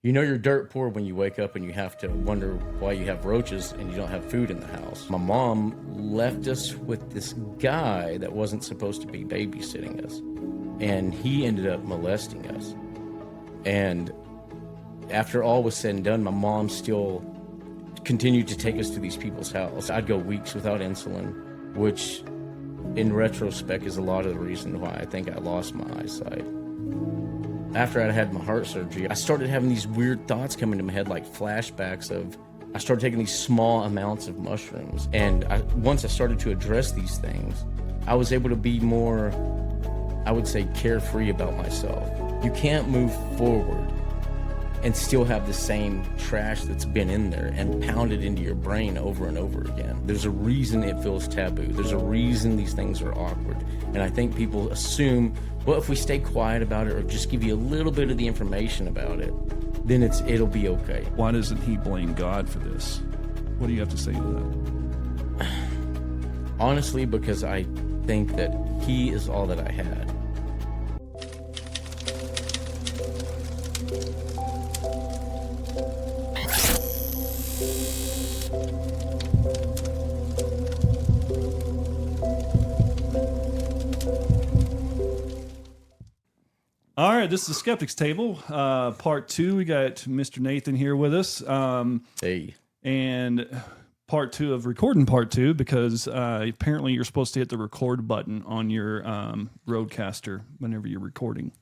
You know you're dirt poor when you wake up and you have to wonder why you have roaches and you don't have food in the house. My mom left us with this guy that wasn't supposed to be babysitting us, and he ended up molesting us. And after all was said and done, my mom still continued to take us to these people's house. I'd go weeks without insulin, which in retrospect is a lot of the reason why I think I lost my eyesight. After I had my heart surgery, I started having these weird thoughts come into my head, like flashbacks of, I started taking these small amounts of mushrooms. And once I started to address these things, I was able to be more, I would say, carefree about myself. You can't move forward and still have the same trash that's been in there and pounded into your brain over and over again. There's a reason it feels taboo. There's a reason these things are awkward. And I think people assume, well, if we stay quiet about it or just give you a little bit of the information about it, then it'll be okay. Why doesn't he blame God for this? What do you have to say to that? Honestly, because I think that he is all that I had. All right, this is the Skeptics Table, part 2. We got Mr. Nathan here with us. Hey. And part 2 of recording part 2, because apparently you're supposed to hit the record button on your Rodecaster whenever you're recording.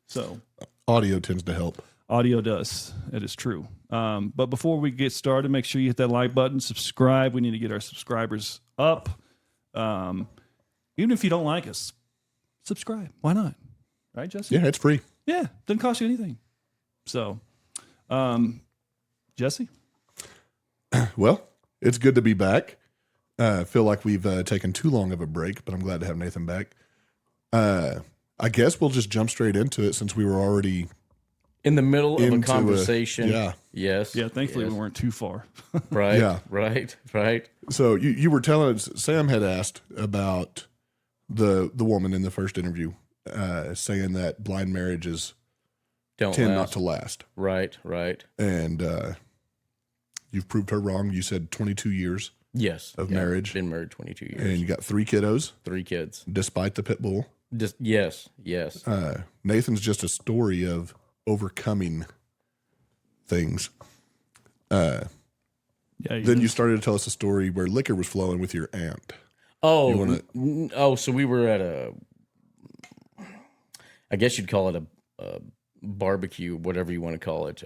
So audio tends to help. Audio does. It is true. But before we get started, make sure you hit that like button, subscribe. We need to get our subscribers up. Even if you don't like us, subscribe. Why not? Right, Jesse? Yeah, it's free. Yeah, doesn't cost you anything. So, Jesse? Well, it's good to be back. I feel like we've taken too long of a break, but I'm glad to have Nathan back. I guess we'll just jump straight into it since we were already in the middle of a into conversation. Yeah. Yes. Yeah, thankfully yes. we weren't too far. Right. Yeah. Right. So you were telling us, Sam had asked about the woman in the first interview, saying that blind marriages tend not to last. Right. And you've proved her wrong. You said 22 years Yes. of marriage. Been married 22 years. And you got 3 kiddos. 3 kids. Despite the pit bull. Yes. Nathan's just a story of overcoming things. Yeah. Then you started to tell us a story where liquor was flowing with your aunt. Oh, so we were at I guess you'd call it a barbecue, whatever you want to call it.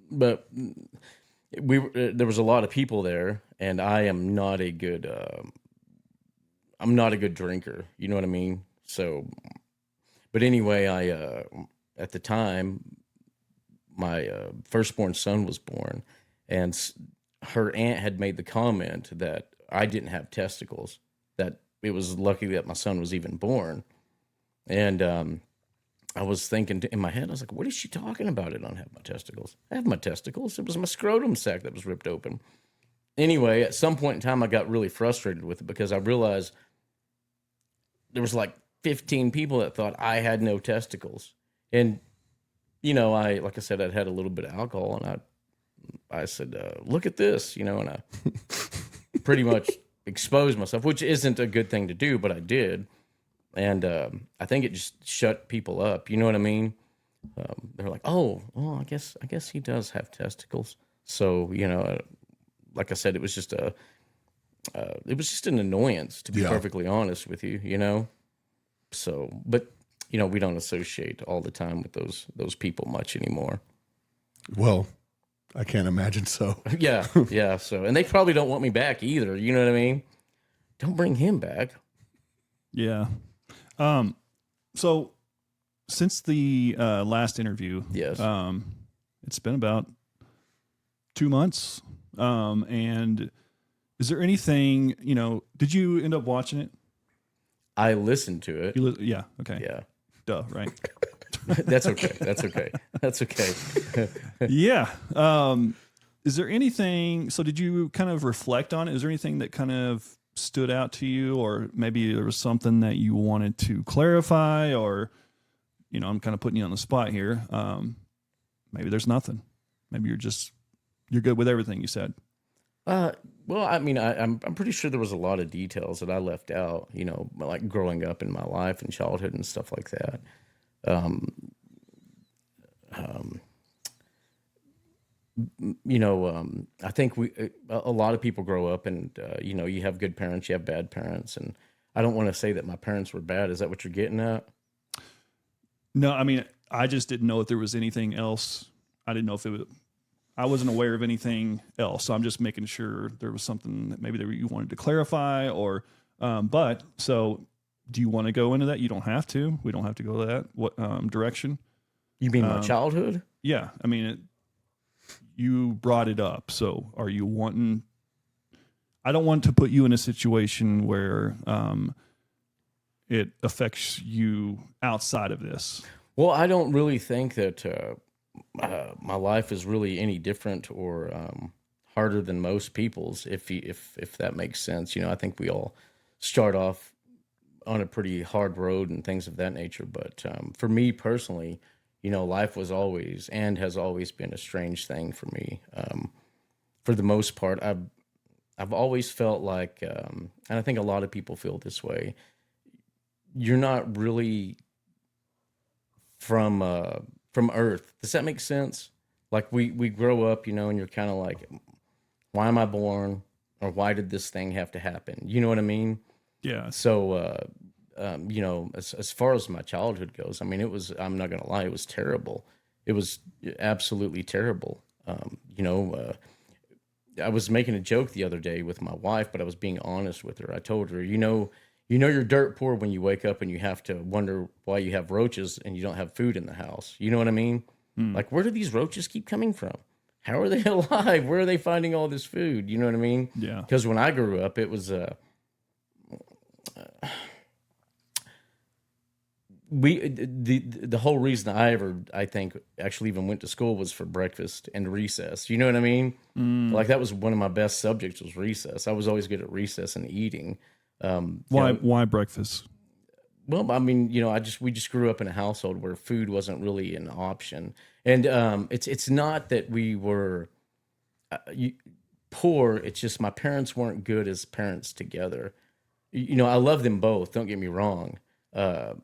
But there was a lot of people there, and I am not a good drinker. You know what I mean? So, but anyway, I at the time my firstborn son was born, and her aunt had made the comment that I didn't have testicles. That it was lucky that my son was even born, and I was thinking in my head, I was like, what is she talking about? I don't have my testicles. I have my testicles. It was my scrotum sac that was ripped open. Anyway, at some point in time, I got really frustrated with it because I realized there was like 15 people that thought I had no testicles. And, you know, like I said, I'd had a little bit of alcohol, and I said, look at this, you know, and I pretty much exposed myself, which isn't a good thing to do, but I did. And I think it just shut people up. You know what I mean? They're like, "Oh, well, I guess he does have testicles." So you know, like I said, it was just an annoyance, to be perfectly honest with you. You know, so but you know, we don't associate all the time with those people much anymore. Well, I can't imagine so. Yeah. So, and they probably don't want me back either. You know what I mean? Don't bring him back. Yeah. So since the last interview, Yes. It's been about 2 months. And is there anything, you know, did you end up watching it? I listened to it. Yeah. Okay. Yeah. Duh. Right. That's okay. Yeah. Is there anything, so did you kind of reflect on it? Is there anything that kind of stood out to you, or maybe there was something that you wanted to clarify, or, you know, I'm kind of putting you on the spot here. maybe there's nothing. Maybe you're good with everything you said. Well, I mean, I'm pretty sure there was a lot of details that I left out, like growing up in my life and childhood and stuff like that. I think a lot of people grow up and, you have good parents, you have bad parents. And I don't want to say that my parents were bad. Is that what you're getting at? No, I mean, I just didn't know if there was anything else. I didn't know if it was, I wasn't aware of anything else. So I'm just making sure there was something that maybe you wanted to clarify so do you want to go into that? You don't have to. We don't have to go that direction. You mean my childhood? Yeah. I mean, you brought it up. So are you wanting, I don't want to put you in a situation where it affects you outside of this. Well, I don't really think that my life is really any different or harder than most people's, if that makes sense. I think we all start off on a pretty hard road and things of that nature. But for me personally, life was always and has always been a strange thing for me. For the most part, I've always felt like, and I think a lot of people feel this way, you're not really from Earth. Does that make sense? Like we grow up, and you're kind of like, why am I born? Or why did this thing have to happen? You know what I mean? Yeah. So, as far as my childhood goes, I mean, I'm not going to lie, it was terrible. It was absolutely terrible. I was making a joke the other day with my wife, but I was being honest with her. I told her, you're dirt poor when you wake up and you have to wonder why you have roaches and you don't have food in the house. You know what I mean? Like, where do these roaches keep coming from? How are they alive? Where are they finding all this food? You know what I mean? Yeah. Because when I grew up, it was the whole reason I think actually even went to school was for breakfast and recess. You know what I mean? Like that was one of my best subjects was recess. I was always good at recess and eating. Why breakfast? Well, I mean, we just grew up in a household where food wasn't really an option, and it's not that we were poor. It's just my parents weren't good as parents together. I love them both. Don't get me wrong, but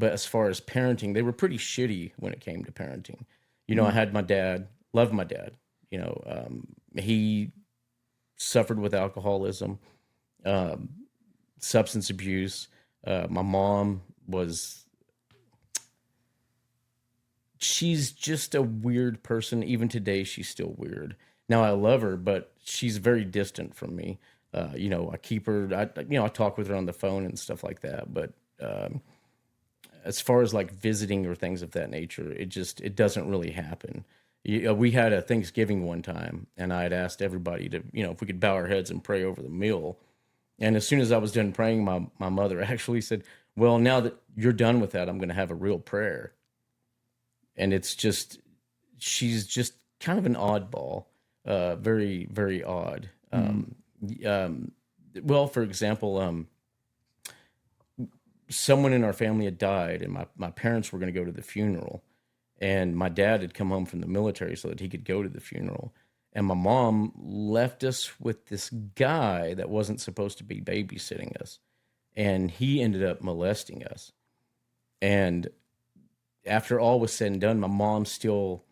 as far as parenting, they were pretty shitty when it came to parenting. I had my dad, loved my dad. He suffered with alcoholism, substance abuse. My mom she's just a weird person. Even today, she's still weird. Now I love her, but she's very distant from me. I keep her, I talk with her on the phone and stuff like that. But as far as like visiting or things of that nature, it doesn't really happen. We had a Thanksgiving one time, and I had asked everybody to, if we could bow our heads and pray over the meal. And as soon as I was done praying, my mother actually said, well, now that you're done with that, I'm going to have a real prayer. And she's just kind of an oddball, very, very odd. Well, for example, someone in our family had died, and my parents were going to go to the funeral. And my dad had come home from the military so that he could go to the funeral. And my mom left us with this guy that wasn't supposed to be babysitting us. And he ended up molesting us. And after all was said and done, my mom still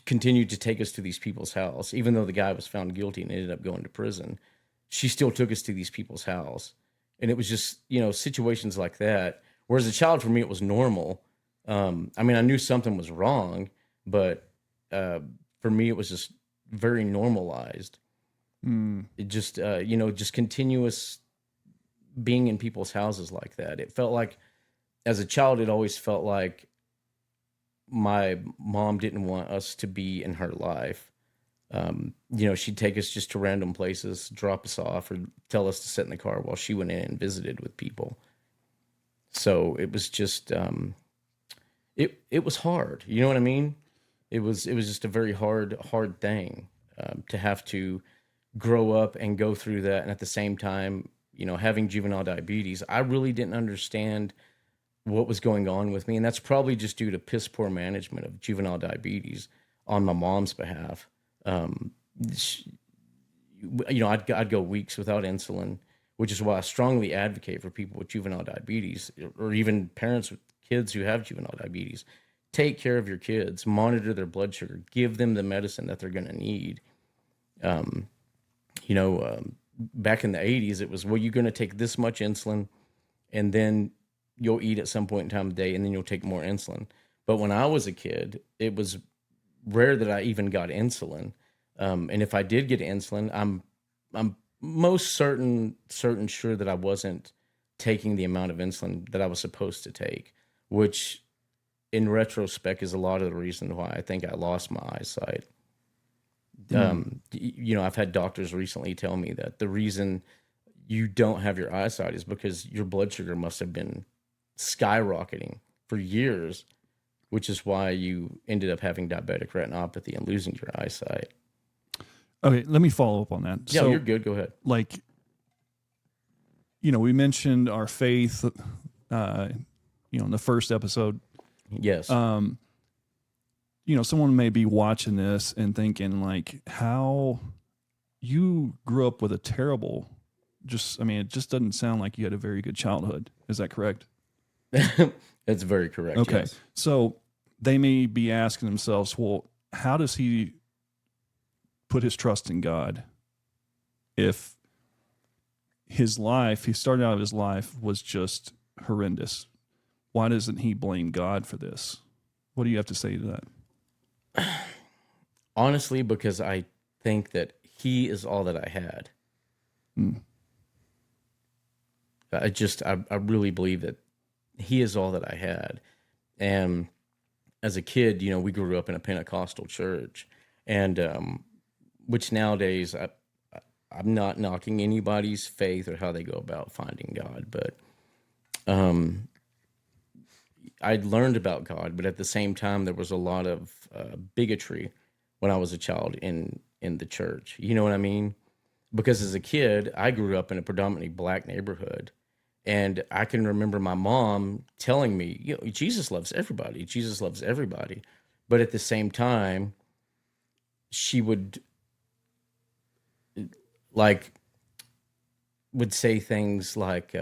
continued to take us to these people's house. Even though the guy was found guilty and ended up going to prison, she still took us to these people's house. And it was just, situations like that. Whereas a child, for me, it was normal. I mean, I knew something was wrong, but for me, it was just very normalized. It just, just continuous being in people's houses like that. It felt like, as a child, it always felt like my mom didn't want us to be in her life. She'd take us just to random places, drop us off, or tell us to sit in the car while she went in and visited with people. So it was just, it was hard. You know what I mean? It was just a very hard thing to have to grow up and go through that. And at the same time, having juvenile diabetes, I really didn't understand what was going on with me, and that's probably just due to piss poor management of juvenile diabetes on my mom's behalf. She, I'd go weeks without insulin, which is why I strongly advocate for people with juvenile diabetes, or even parents with kids who have juvenile diabetes. Take care of your kids, monitor their blood sugar, give them the medicine that they're going to need. Back in the 80s, it was, well, you're going to take this much insulin, and then you'll eat at some point in time of day, and then you'll take more insulin. But when I was a kid, it was rare that I even got insulin. And if I did get insulin, I'm most certain sure that I wasn't taking the amount of insulin that I was supposed to take, which in retrospect is a lot of the reason why I think I lost my eyesight. I've had doctors recently tell me that the reason you don't have your eyesight is because your blood sugar must have been skyrocketing for years, which is why you ended up having diabetic retinopathy and losing your eyesight. Okay, let me follow up on that. Yeah, So, you're good. Go ahead. like, we mentioned our faith, in the first episode. Yes. Someone may be watching this and thinking, like, how you grew up with a terrible, it just doesn't sound like you had a very good childhood. Is that correct? That's very correct. Okay. Yes. So they may be asking themselves, well, how does he put his trust in God if he started out his life was just horrendous? Why doesn't he blame God for this? What do you have to say to that? Honestly, because I think that he is all that I had. I really believe that he is all that I had. And as a kid, we grew up in a Pentecostal church, and which nowadays I'm not knocking anybody's faith or how they go about finding God, but I'd learned about God, but at the same time, there was a lot of bigotry when I was a child in the church. You know what I mean? Because as a kid, I grew up in a predominantly black neighborhood, and I can remember my mom telling me, Jesus loves everybody. Jesus loves everybody. But at the same time, she would say things like,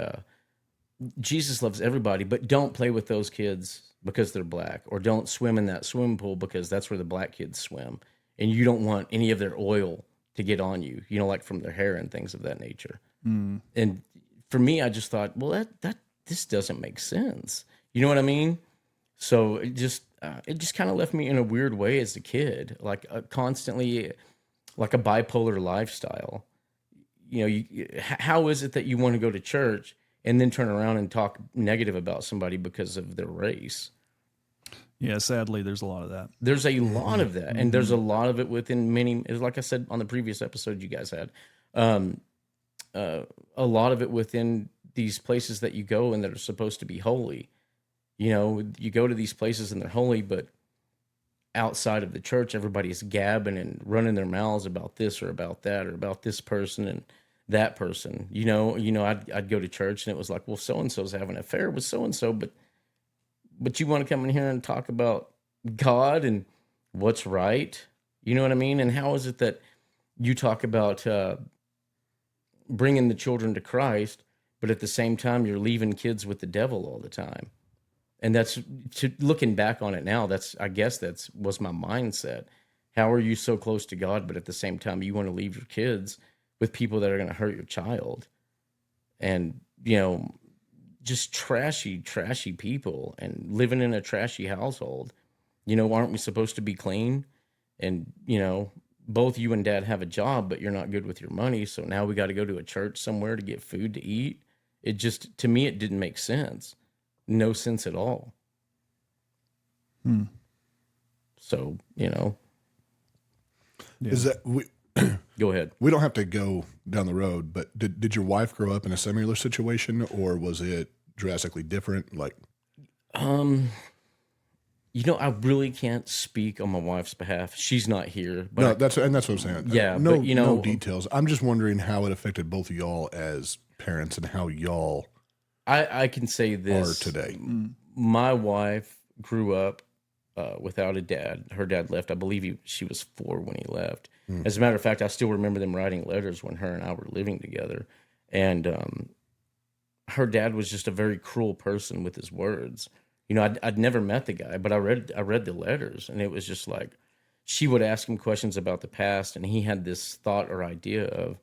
Jesus loves everybody, but don't play with those kids because they're black, or don't swim in that swimming pool because that's where the black kids swim. And you don't want any of their oil to get on you, like from their hair and things of that nature. And for me, I just thought, well, this doesn't make sense. You know what I mean? So it just kind of left me in a weird way as a kid, like constantly, like a bipolar lifestyle. How is it that you want to go to church and then turn around and talk negative about somebody because of their race? Yeah, sadly, there's a lot of that. There's a lot of that, and there's a lot of it within many. Like I said on the previous episode you guys had, a lot of it within these places that you go and that are supposed to be holy. You go to these places and they're holy, but outside of the church, everybody's gabbing and running their mouths about this or about that or about this person and that person. I'd go to church and it was like, well, so and so's having an affair with so and so, but you want to come in here and talk about God and what's right? You know what I mean? And how is it that you talk about bringing the children to Christ, but at the same time you're leaving kids with the devil all the time? And looking back on it now, I guess that was my mindset. How are you so close to God, but at the same time you want to leave your kids with people that are going to hurt your child? And, just trashy people and living in a trashy household. Aren't we supposed to be clean? And, both you and dad have a job, but you're not good with your money. So now we got to go to a church somewhere to get food to eat. To me, it didn't make sense. No sense at all. So, Yeah. Is that go ahead. we don't have to go down the road, but did your wife grow up in a similar situation, or was it drastically different? Like, I really can't speak on my wife's behalf. She's not here. But no, that's what I'm saying. Yeah, no, but, no details. I'm just wondering how it affected both of y'all as parents and how y'all I can say are this. today. My wife grew up without a dad. Her dad left. I believe she was 4 when he left. As a matter of fact, I still remember them writing letters when her and I were living together. And her dad was just a very cruel person with his words. You know, I'd never met the guy, but I read the letters, and it was just like she would ask him questions about the past, and he had this thought or idea of,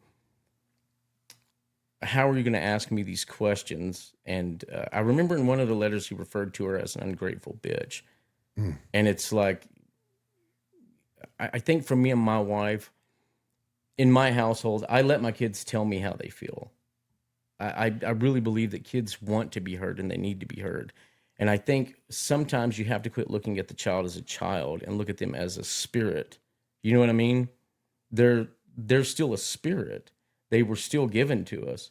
how are you going to ask me these questions? And I remember in one of the letters he referred to her as an ungrateful bitch. And it's like, I think for me and my wife, in my household, I let my kids tell me how they feel. I really believe that kids want to be heard and they need to be heard. And I think sometimes you have to quit looking at the child as a child and look at them as a spirit. You know what I mean? They're still a spirit. They were still given to us.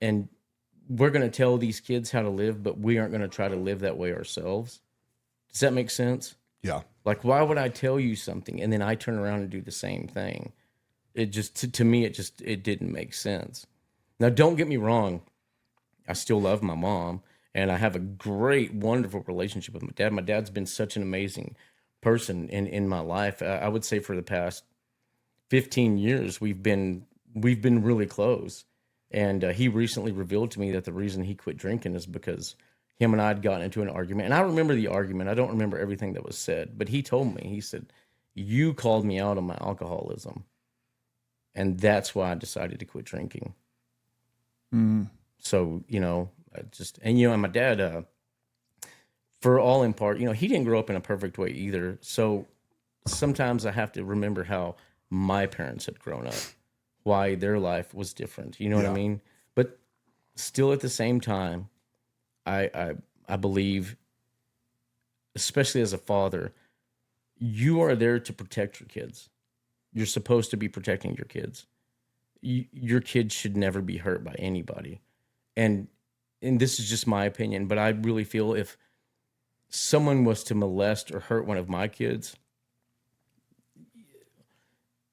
And we're going to tell these kids how to live, but we aren't going to try to live that way ourselves. Does that make sense? Yeah. Like, why would I tell you something and then I turn around and do the same thing? It just, to me, it didn't make sense. Now, don't get me wrong. I still love my mom, and I have a great, wonderful relationship with my dad. My dad's been such an amazing person in my life. I would say for the past 15 years, we've been really close. And he recently revealed to me that the reason he quit drinking is because him and I had gotten into an argument. And I remember the argument. I don't remember everything that was said, but he told me, he said, you called me out on my alcoholism. And that's why I decided to quit drinking. So, you know, and my dad, for all in part, you know, he didn't grow up in a perfect way either. So sometimes I have to remember how my parents had grown up, why their life was different. You know what I mean? But still at the same time, I believe, especially as a father, you are there to protect your kids. You're supposed to be protecting your kids. Your kids should never be hurt by anybody. And this is just my opinion, but I really feel if someone was to molest or hurt one of my kids,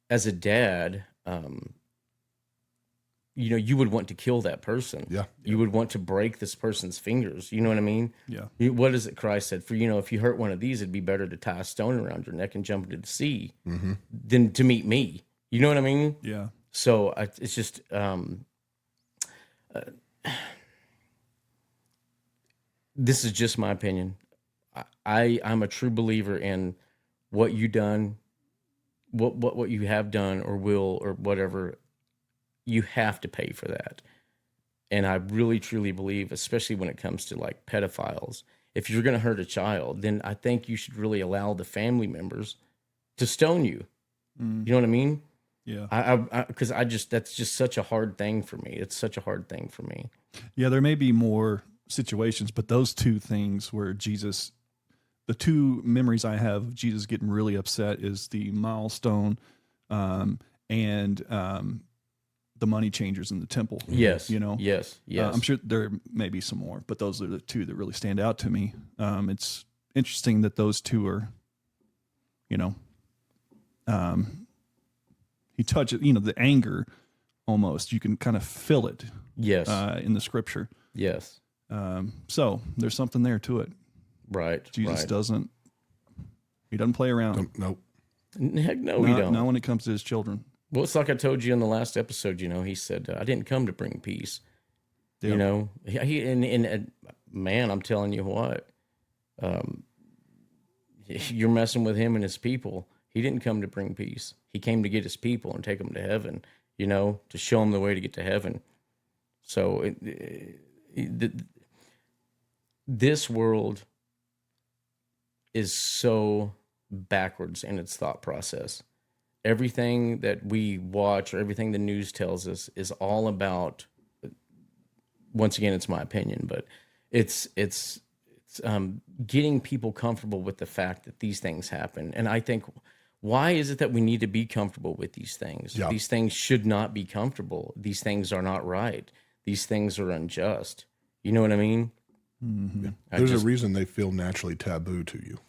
as a dad, you know, you would want to kill that person. Yeah. You would want to break this person's fingers. You know what I mean? Yeah. What is it Christ said? For, you know, if you hurt one of these, it'd be better to tie a stone around your neck and jump into the sea than to meet me. You know what I mean? Yeah. So it's just, this is just my opinion. I'm a true believer in what you done, what you have done or will or whatever. You have to pay for that. And I really truly believe, especially when it comes to like pedophiles, if you're going to hurt a child, then I think you should really allow the family members to stone you. You know what I mean? Yeah. Because that's just such a hard thing for me. It's such a hard thing for me. Yeah, there may be more situations, but those two things where Jesus, the two memories I have of Jesus getting really upset is the milestone and the money changers in the temple. Yes. You know? Yes. Yes. I'm sure there may be some more, but those are the two that really stand out to me. It's interesting that those two are, you know, he touches, you know, the anger almost, you can kind of feel it yes. in the scripture. Yes. So there's something there to it. Right. Jesus right. doesn't play around. Nope. Heck no, he don't. Not when it comes to his children. Well, it's like I told you in the last episode, you know, he said, I didn't come to bring peace. Yep. You know, man, I'm telling you what, you're messing with him and his people. He didn't come to bring peace. He came to get his people and take them to heaven, you know, to show them the way to get to heaven. So this world is so backwards in its thought process. Everything that we watch or everything the news tells us is all about, once again, it's my opinion, but it's getting people comfortable with the fact that these things happen. And I think, why is it that we need to be comfortable with these things? Yeah. These things should not be comfortable. These things are not right. These things are unjust. You know what I mean? Mm-hmm. There's a reason they feel naturally taboo to you.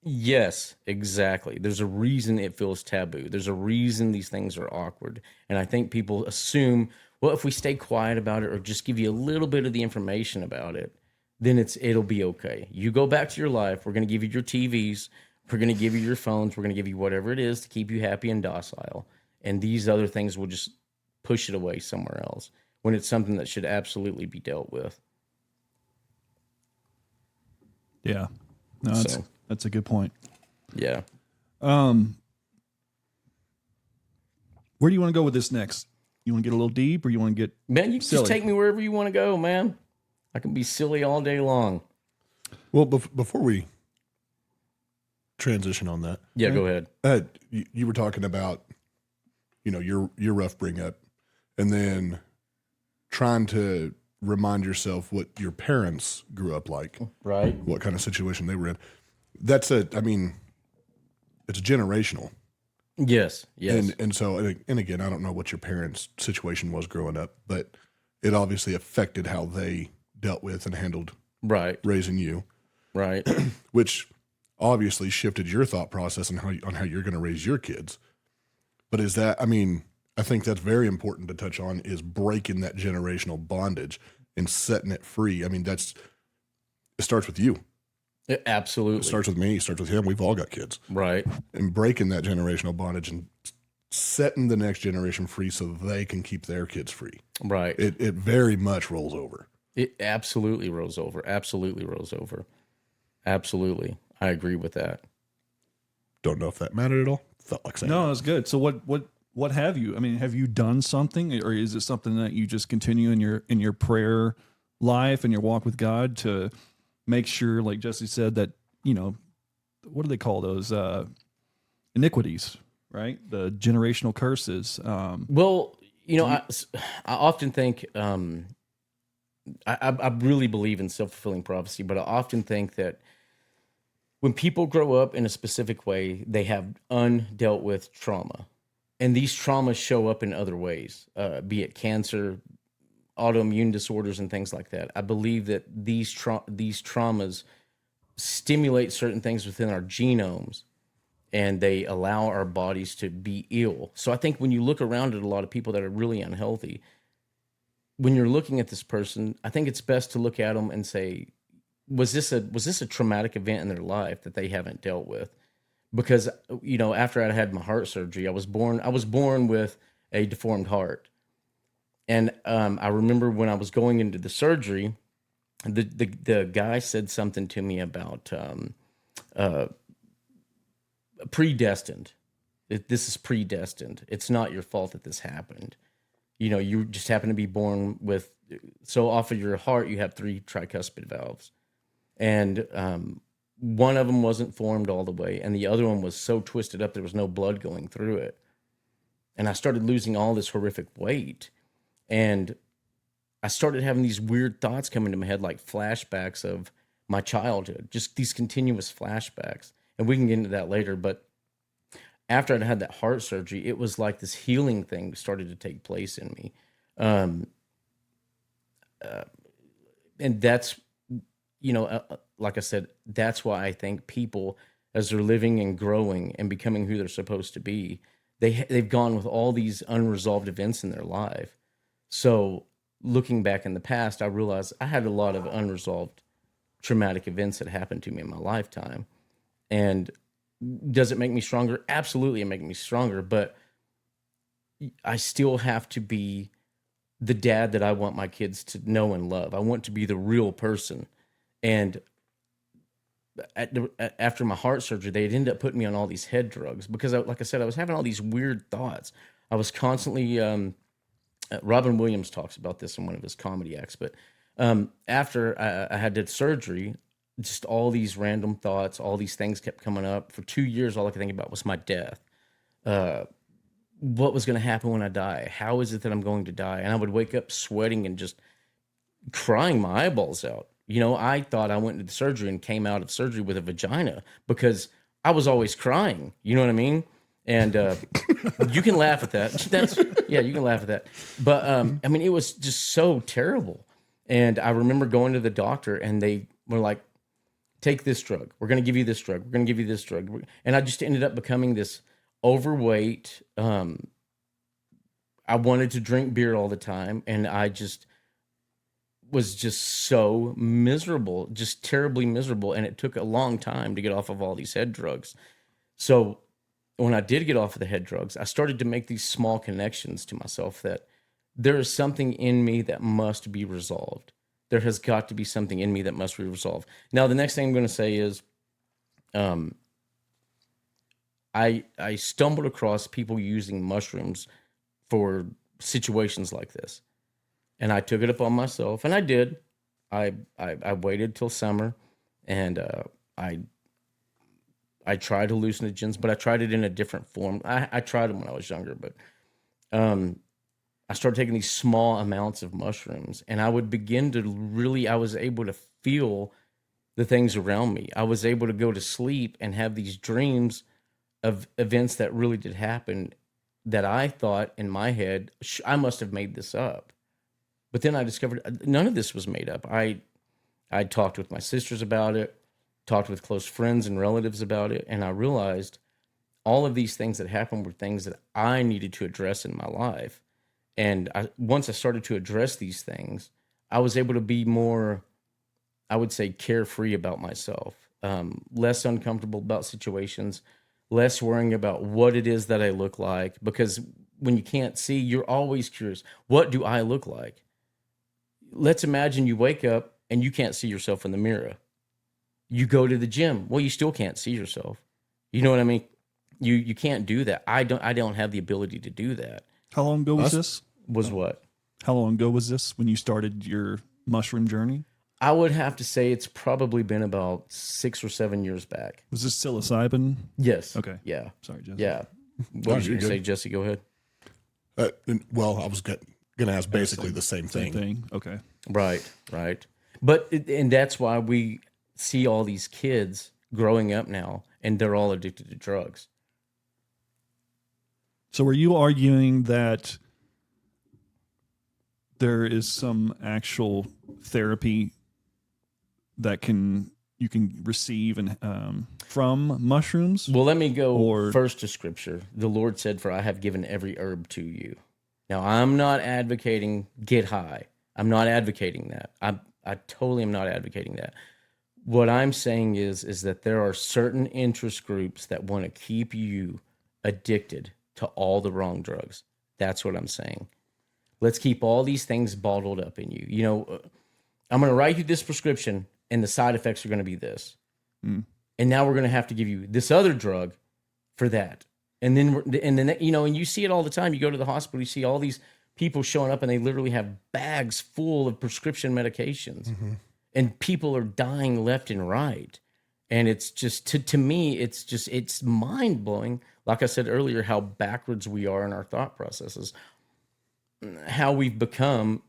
Yes, exactly. There's a reason it feels taboo. There's a reason these things are awkward. And I think people assume, well, if we stay quiet about it or just give you a little bit of the information about it, then it'll be okay. You go back to your life. We're going to give you your TVs. We're going to give you your phones. We're going to give you whatever it is to keep you happy and docile. And these other things will just push it away somewhere else when it's something that should absolutely be dealt with. Yeah. No, that's a good point. Yeah. Where do you want to go with this next? You want to get a little deep, or you want to get Man, you can silly? just take me wherever you want to go, man. I can be silly all day long. Well, before we transition on that, Yeah, go ahead. you were talking about, your rough bring up, and then trying to remind yourself what your parents grew up like, Right. what kind of situation they were in. It's generational. Yes. Yes. And so, and again, I don't know what your parents' situation was growing up, but it obviously affected how they dealt with and handled right. raising you, Right. which obviously shifted your thought process on how you're going to raise your kids. But I think that's very important to touch on, is breaking that generational bondage and setting it free. It starts with you. It Absolutely. starts with me. It starts with him. We've all got kids. Right. And breaking that generational bondage and setting the next generation free so they can keep their kids free. Right. It very much rolls over. It absolutely rolls over. Absolutely rolls over. Absolutely. I agree with that. Don't know if that mattered at all. Felt like saying No, that. that's good. So what have you? Have you done something, or is it something that you just continue in your prayer life and your walk with God to make sure, like Jesse said, that what do they call those iniquities, right? The generational curses. Well, I often think I really believe in self-fulfilling prophecy, but I often think that when people grow up in a specific way, they have undealt with trauma. And these traumas show up in other ways, be it cancer, autoimmune disorders, and things like that. I believe that these traumas stimulate certain things within our genomes, and they allow our bodies to be ill. So I think when you look around at a lot of people that are really unhealthy, when you're looking at this person, I think it's best to look at them and say, was this a traumatic event in their life that they haven't dealt with? Because after I had my heart surgery, I was born with a deformed heart, and I remember when I was going into the surgery, the guy said something to me about predestined. This is predestined. It's not your fault that this happened. You just happen to be born with. So off of your heart, you have 3 tricuspid valves, and one of them wasn't formed all the way, and the other one was so twisted up there was no blood going through it. And I started losing all this horrific weight, and I started having these weird thoughts come into my head, like flashbacks of my childhood, just these continuous flashbacks. And we can get into that later, but after I'd had that heart surgery, it was like this healing thing started to take place in me. And that's, like I said, that's why I think people, as they're living and growing and becoming who they're supposed to be, they've gone with all these unresolved events in their life. So looking back in the past, I realized I had a lot of unresolved traumatic events that happened to me in my lifetime. And does it make me stronger? Absolutely, it makes me stronger. But I still have to be the dad that I want my kids to know and love. I want to be the real person. And after my heart surgery, they'd end up putting me on all these head drugs because, like I said, I was having all these weird thoughts. I was constantly, Robin Williams talks about this in one of his comedy acts, but after I had the surgery, just all these random thoughts, all these things kept coming up. For 2 years, all I could think about was my death. What was going to happen when I die? How is it that I'm going to die? And I would wake up sweating and just crying my eyeballs out. I thought I went into the surgery and came out of surgery with a vagina because I was always crying. You know what I mean? And you can laugh at that. You can laugh at that. But it was just so terrible. And I remember going to the doctor, and they were like, "Take this drug. We're going to give you this drug. We're going to give you this drug." And I just ended up becoming this overweight. I I wanted to drink beer all the time, and I just was just so miserable, just terribly miserable. And it took a long time to get off of all these head drugs. So when I did get off of the head drugs, I started to make these small connections to myself that there is something in me that must be resolved. There has got to be something in me that must be resolved. Now, the next thing I'm going to say is, I stumbled across people using mushrooms for situations like this, and I took it upon myself, and I did. I waited till summer, and I tried hallucinogens, but I tried it in a different form. I tried them when I was younger, but I started taking these small amounts of mushrooms, and I would begin to really, I was able to feel the things around me. I was able to go to sleep and have these dreams of events that really did happen that I thought in my head, I must have made this up. But then I discovered none of this was made up. I talked with my sisters about it, talked with close friends and relatives about it, and I realized all of these things that happened were things that I needed to address in my life. And once I started to address these things, I was able to be more, I would say, carefree about myself, less uncomfortable about situations, less worrying about what it is that I look like. Because when you can't see, you're always curious, what do I look like? Let's imagine you wake up and you can't see yourself in the mirror. You go to the gym. Well, you still can't see yourself. You know what I mean? You can't do that. I don't have the ability to do that. How long ago was this? Was what? How long ago was this when you started your mushroom journey? I would have to say it's probably been about 6 or 7 years back. Was this psilocybin? Yes. Okay. Yeah. Sorry, Jesse. Yeah. What did you say, Jesse? Go ahead. Well, I was going to ask basically the same thing. Okay. Right. But and that's why we see all these kids growing up now, and they're all addicted to drugs. So are you arguing that there is some actual therapy that you can receive and from mushrooms? Well, let me go first to scripture. The Lord said, "For I have given every herb to you." Now, I'm not advocating get high. I'm not advocating that. I totally am not advocating that. What I'm saying is that there are certain interest groups that want to keep you addicted to all the wrong drugs. That's what I'm saying. Let's keep all these things bottled up in you. You know, I'm going to write you this prescription, and the side effects are going to be this. And now we're going to have to give you this other drug for that. And then, you know, and you see it all the time. You go to the hospital, you see all these people showing up, and they literally have bags full of prescription medications. Mm-hmm. And people are dying left and right. And it's just, to me, it's mind blowing. Like I said earlier, how backwards we are in our thought processes, how we've become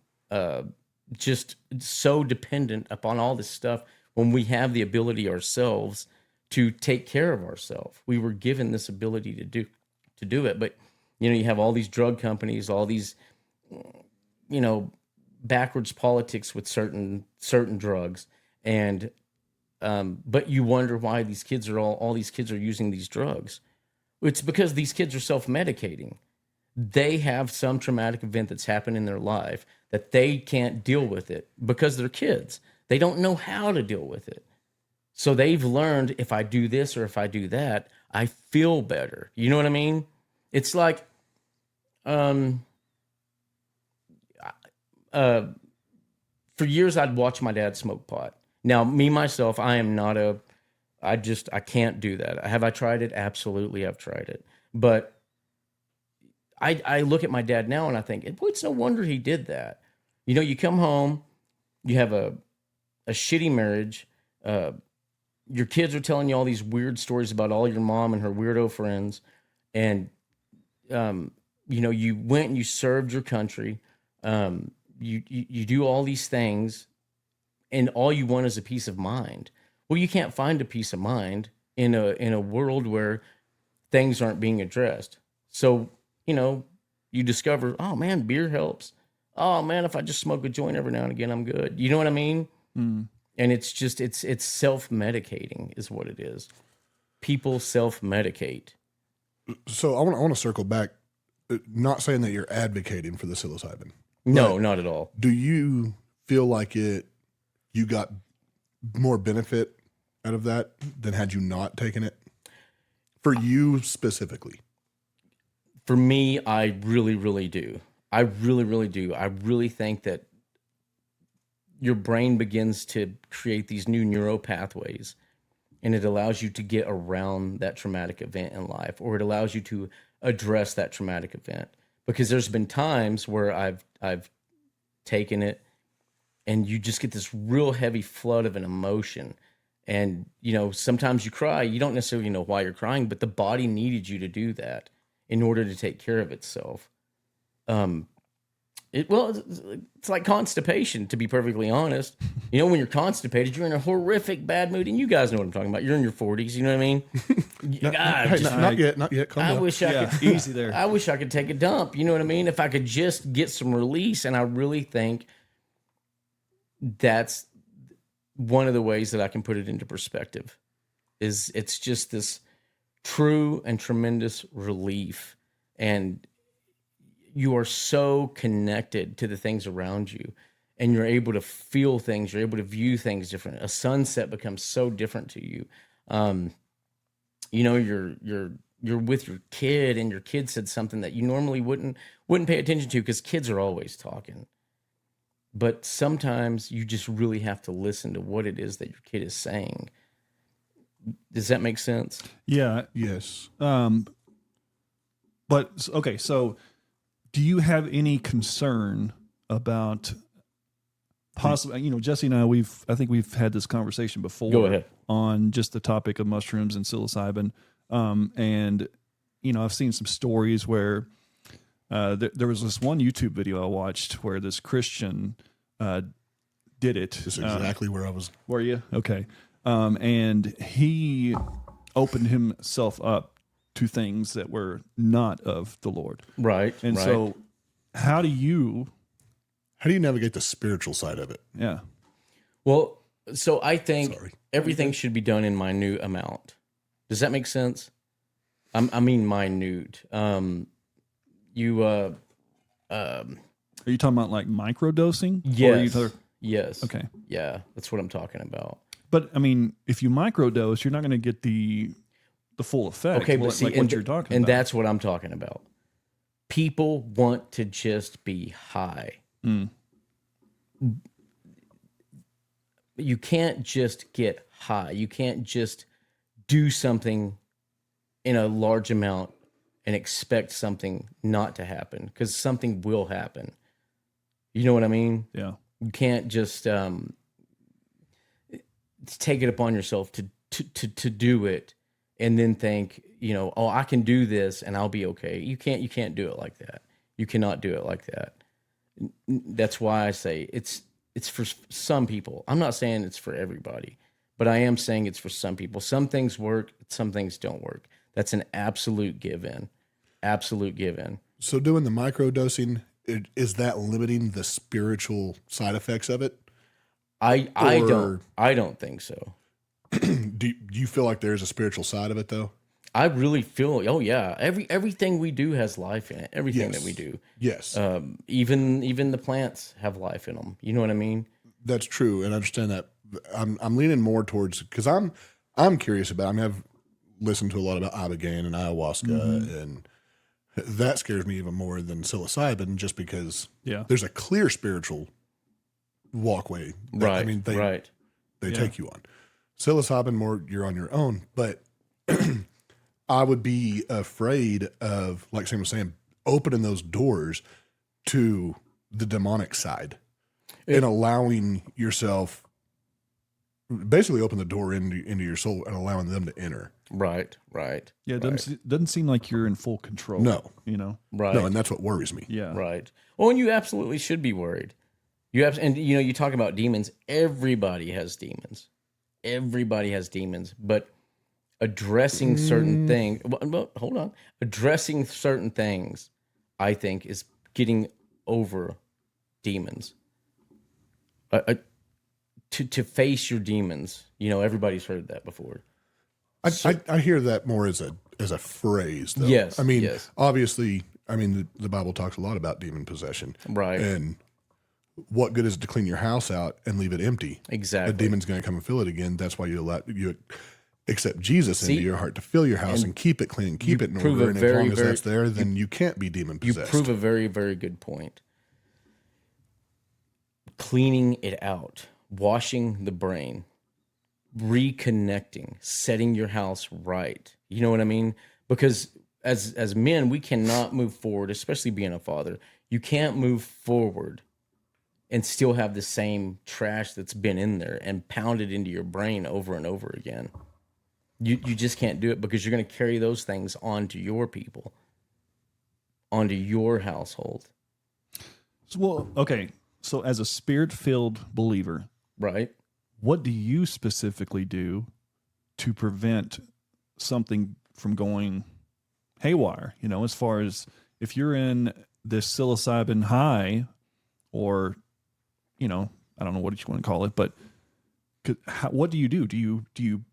just so dependent upon all this stuff when we have the ability ourselves to take care of ourselves. We were given this ability to do it. But, you know, you have all these drug companies, all these, you know, backwards politics with certain drugs. And, but you wonder why these kids are all these kids are using these drugs. It's because these kids are self-medicating. They have some traumatic event that's happened in their life that they can't deal with it because they're kids. They don't know how to deal with it. So they've learned, if I do this or if I do that, I feel better. You know what I mean? It's like, for years I'd watch my dad smoke pot. Now, me, myself, I can't do that. Have I tried it? Absolutely, I've tried it. But I look at my dad now and I think, boy, it's no wonder he did that. You know, you come home, you have a shitty marriage, your kids are telling you all these weird stories about all your mom and her weirdo friends, and you know, you went and you served your country, you do all these things, and all you want is a peace of mind. Well, you can't find a peace of mind in a world where things aren't being addressed. So, you know, you discover, oh man, beer helps. Oh man, if I just smoke a joint every now and again, I'm good. You know what I mean? Mm. And it's just, it's self-medicating is what it is. People self-medicate. So I want to circle back not saying that you're advocating for the psilocybin. No, not at all. Do you feel like you got more benefit out of that than had you not taken it? For you specifically. For me, I really, really do. I really, really do. I really think that your brain begins to create these new neural pathways, and it allows you to get around that traumatic event in life, or it allows you to address that traumatic event. Because there's been times where I've taken it, and you just get this real heavy flood of an emotion. And, sometimes you cry. You don't necessarily know why you're crying, but the body needed you to do that in order to take care of itself. It's like constipation, to be perfectly honest. When you're constipated, you're in a horrific bad mood, and you guys know what I'm talking about. You're in your 40s, you know what I mean? Not yet. Calm down. I could easy there. I wish I could take a dump. You know what I mean? If I could just get some release, and I really think that's one of the ways that I can put it into perspective. Is it's just this true and tremendous relief, and you are so connected to the things around you, and you're able to feel things. You're able to view things different. A sunset becomes so different to you. You're with your kid, and your kid said something that you normally wouldn't pay attention to, because kids are always talking. But sometimes you just really have to listen to what it is that your kid is saying. Does that make sense? Yeah. Yes. But okay, so do you have any concern about possible? Jesse and I think we've had this conversation before. Go ahead. On just the topic of mushrooms and psilocybin, and I've seen some stories where there was this one YouTube video I watched where this Christian did it. This is exactly where I was. Were you? Okay. And he opened himself up to things that were not of the Lord. Right. And right. so how do you navigate the spiritual side of it? Yeah. Well, so I think Sorry. everything should be done in minute amount. Does that make sense? I mean minute. Are you talking about like microdosing? Yes. Or are you Yes. okay. Yeah, that's what I'm talking about. But I mean, if you microdose, you're not going to get the full effect. Okay, but see, like what you're talking and about. that's what I'm talking about. People want to just be high. You can't just get high. You can't just do something in a large amount and expect something not to happen, because something will happen. You know what I mean? Yeah. You can't just take it upon yourself to do it and then think, oh, I can do this and I'll be okay. You can't do it like that. You cannot do it like that. That's why I say it's for some people. I'm not saying it's for everybody, but I am saying it's for some people. Some things work, some things don't work. That's an absolute given. Absolute given. So doing the microdosing, is that limiting the spiritual side effects of it? I don't think so. Do you feel like there's a spiritual side of it though? I really feel, oh yeah, everything we do has life in it. Everything Yes. that we do. Yes. Even the plants have life in them. You know what I mean? That's true, and I understand that. I'm leaning more towards, because I'm curious about. I mean, I've listened to a lot about ibogaine and ayahuasca, and that scares me even more than psilocybin, just because there's a clear spiritual walkway. That, Right. I mean, they take you on. Psilocybin, more you're on your own, but I would be afraid of, like Sam was saying, opening those doors to the demonic side and allowing yourself, basically open the door into your soul and allowing them to enter. Right. Yeah, it doesn't seem like you're in full control. No. Right. No, and that's what worries me. Yeah. Right. Well, and you absolutely should be worried. You talk about demons. Everybody has demons. Everybody has demons, but addressing certain things. Well, hold on. Addressing certain things, I think, is getting over demons. To face your demons. Everybody's heard that before. I hear that more as a phrase, though. Yes, I mean, yes. obviously, I mean, the Bible talks a lot about demon possession. Right. And what good is it to clean your house out and leave it empty? Exactly. A demon's going to come and fill it again. That's why you accept Jesus See, into your heart to fill your house and keep it clean, keep it in prove order. a And as very, long as very- that's there, then you can't be demon You possessed. prove a very, very good point. Cleaning it out, washing the brain, reconnecting, setting your house right. You know what I mean? Because as men, we cannot move forward, especially being a father. You can't move forward and still have the same trash that's been in there and pounded into your brain over and over again. You just can't do it because you're going to carry those things onto your people, onto your household, So, well, okay. So, as a spirit-filled believer, right? what do you specifically do to prevent something from going haywire? You know, as far as if you're in this psilocybin high, or, you know, I don't know what you want to call it, but what do you do? Do you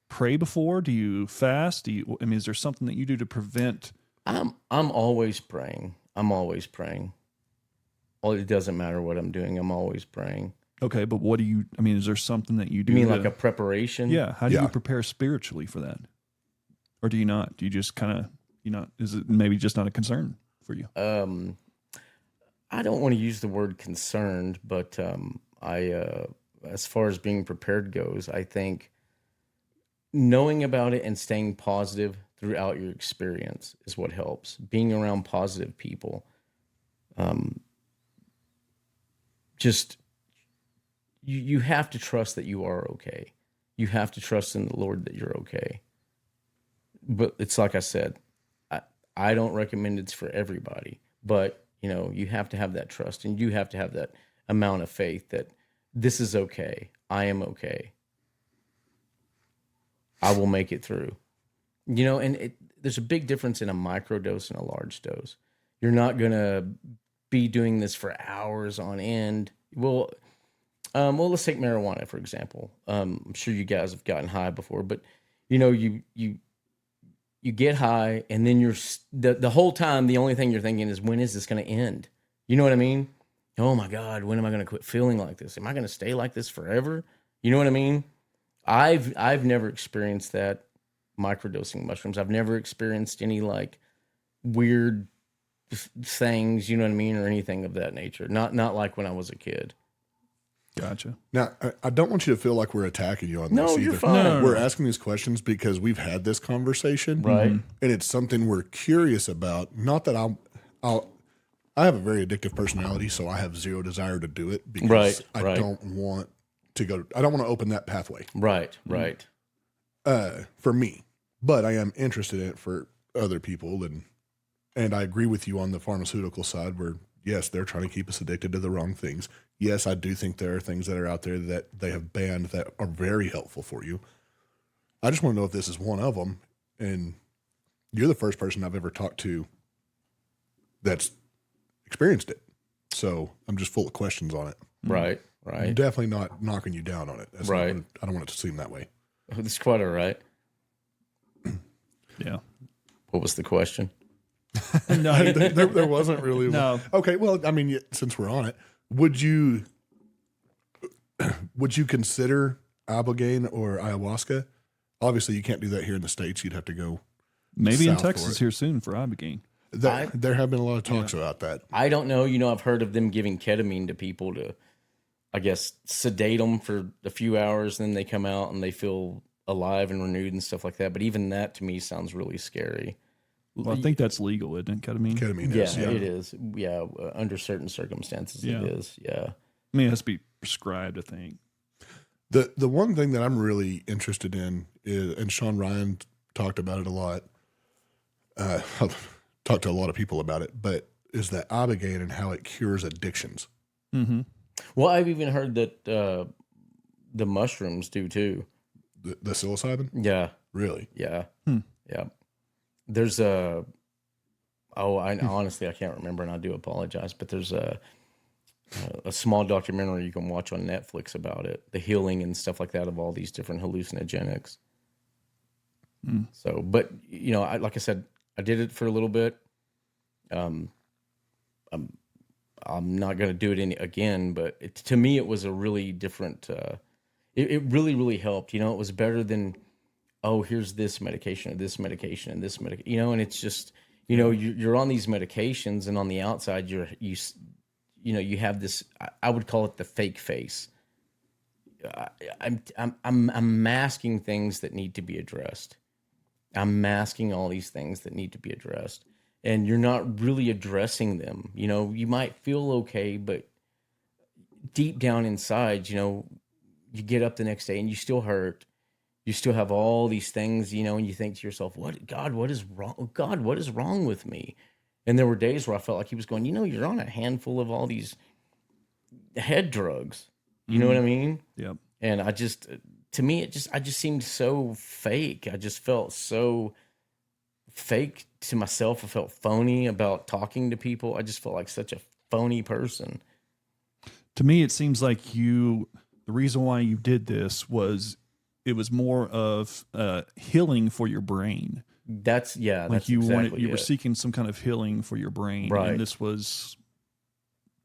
pray before? Do you fast? I mean, is there something that you do to prevent? I'm always praying. I'm always praying. Well, it doesn't matter what I'm doing. I'm always praying. Okay, but what do you? I mean, is there something that you do? You mean like a preparation? Yeah. How do Yeah. you prepare spiritually for that, or do you not? Do you just kind of, is it maybe just not a concern for you? I don't want to use the word concerned, but as far as being prepared goes, I think knowing about it and staying positive throughout your experience is what helps. Being around positive people, just you have to trust that you are okay. You have to trust in the Lord that you're okay. But it's like I said, I don't recommend it's for everybody, but you have to have that trust, and you have to have that amount of faith that this is okay. I am okay. I will make it through. And there's a big difference in a micro dose and a large dose. You're not going to be doing this for hours on end. Well, let's take marijuana, for example. I'm sure you guys have gotten high before, but you get high, and then the whole time, the only thing you're thinking is, when is this going to end? You know what I mean? Oh my God, when am I going to quit feeling like this? Am I going to stay like this forever? You know what I mean? I've never experienced that microdosing mushrooms. I've never experienced any like weird things, you know what I mean, or anything of that nature. Not like when I was a kid. Gotcha. Now, I don't want you to feel like we're attacking you on this No, either. you're fine. No. We're asking these questions because we've had this conversation, Right. And it's something we're curious about. Not that I have a very addictive personality, so I have zero desire to do it because Right, I right. don't want to go. I don't want to open that pathway Right. for me, but I am interested in it for other people, and I agree with you on the pharmaceutical side where. Yes, they're trying to keep us addicted to the wrong things. Yes, I do think there are things that are out there that they have banned that are very helpful for you. I just want to know if this is one of them. And you're the first person I've ever talked to that's experienced it. So I'm just full of questions on it. Right. I'm Right. definitely not knocking you down on it. That's Right. I don't want it to seem that way. That's quite all right. Yeah. What was the question? No. there wasn't really No. Okay, well, I mean, since we're on it, would you consider ibogaine or ayahuasca? Obviously, you can't do that here in the States. You'd have to go. Maybe in South for Texas it. here soon for ibogaine. There have been a lot of talks about that. I don't know. I've heard of them giving ketamine to people to, I guess, sedate them for a few hours. Then they come out and they feel alive and renewed and stuff like that. But even that to me sounds really scary. Well, I think that's legal, isn't it? Ketamine. Ketamine Yeah, is. it is. Yeah, under certain circumstances, Yeah. it is. Yeah. I mean, it has to be prescribed, I think. The one thing that I'm really interested in is, and Sean Ryan talked about it a lot. I've talked to a lot of people about it, but is that ibogaine and how it cures addictions. Mm-hmm. Well, I've even heard that the mushrooms do too. The psilocybin, Yeah. really? Yeah. Hmm. Yeah. There's honestly I can't remember, and I do apologize, but there's a small documentary you can watch on Netflix about it, the healing and stuff like that of all these different hallucinogenics. So, but like I said, I did it for a little bit. I'm not going to do it again, but to me, it was a really different, it really, really helped. You know, it was better than, oh, here's this medication or this medication and this medication, you know, and it's just, you know, you're on these medications and on the outside, you know, you have this, I would call it the fake face. I'm masking things that need to be addressed. I'm masking all these things that need to be addressed. And you're not really addressing them. You know, you might feel okay, but deep down inside, you know, you get up the next day and you still hurt. You still have all these things, you know, and you think to yourself, what is wrong? God, what is wrong with me? And there were days where I felt like he was going, you know, you're on a handful of all these head drugs. You know what I mean? Yep. And I just, to me, I just seemed so fake. I just felt so fake to myself. I felt phony about talking to people. I just felt like such a phony person. To me, it seems like the reason why you did this was it was more of healing for your brain. That's you exactly you were seeking some kind of healing for your brain. Right. And this was,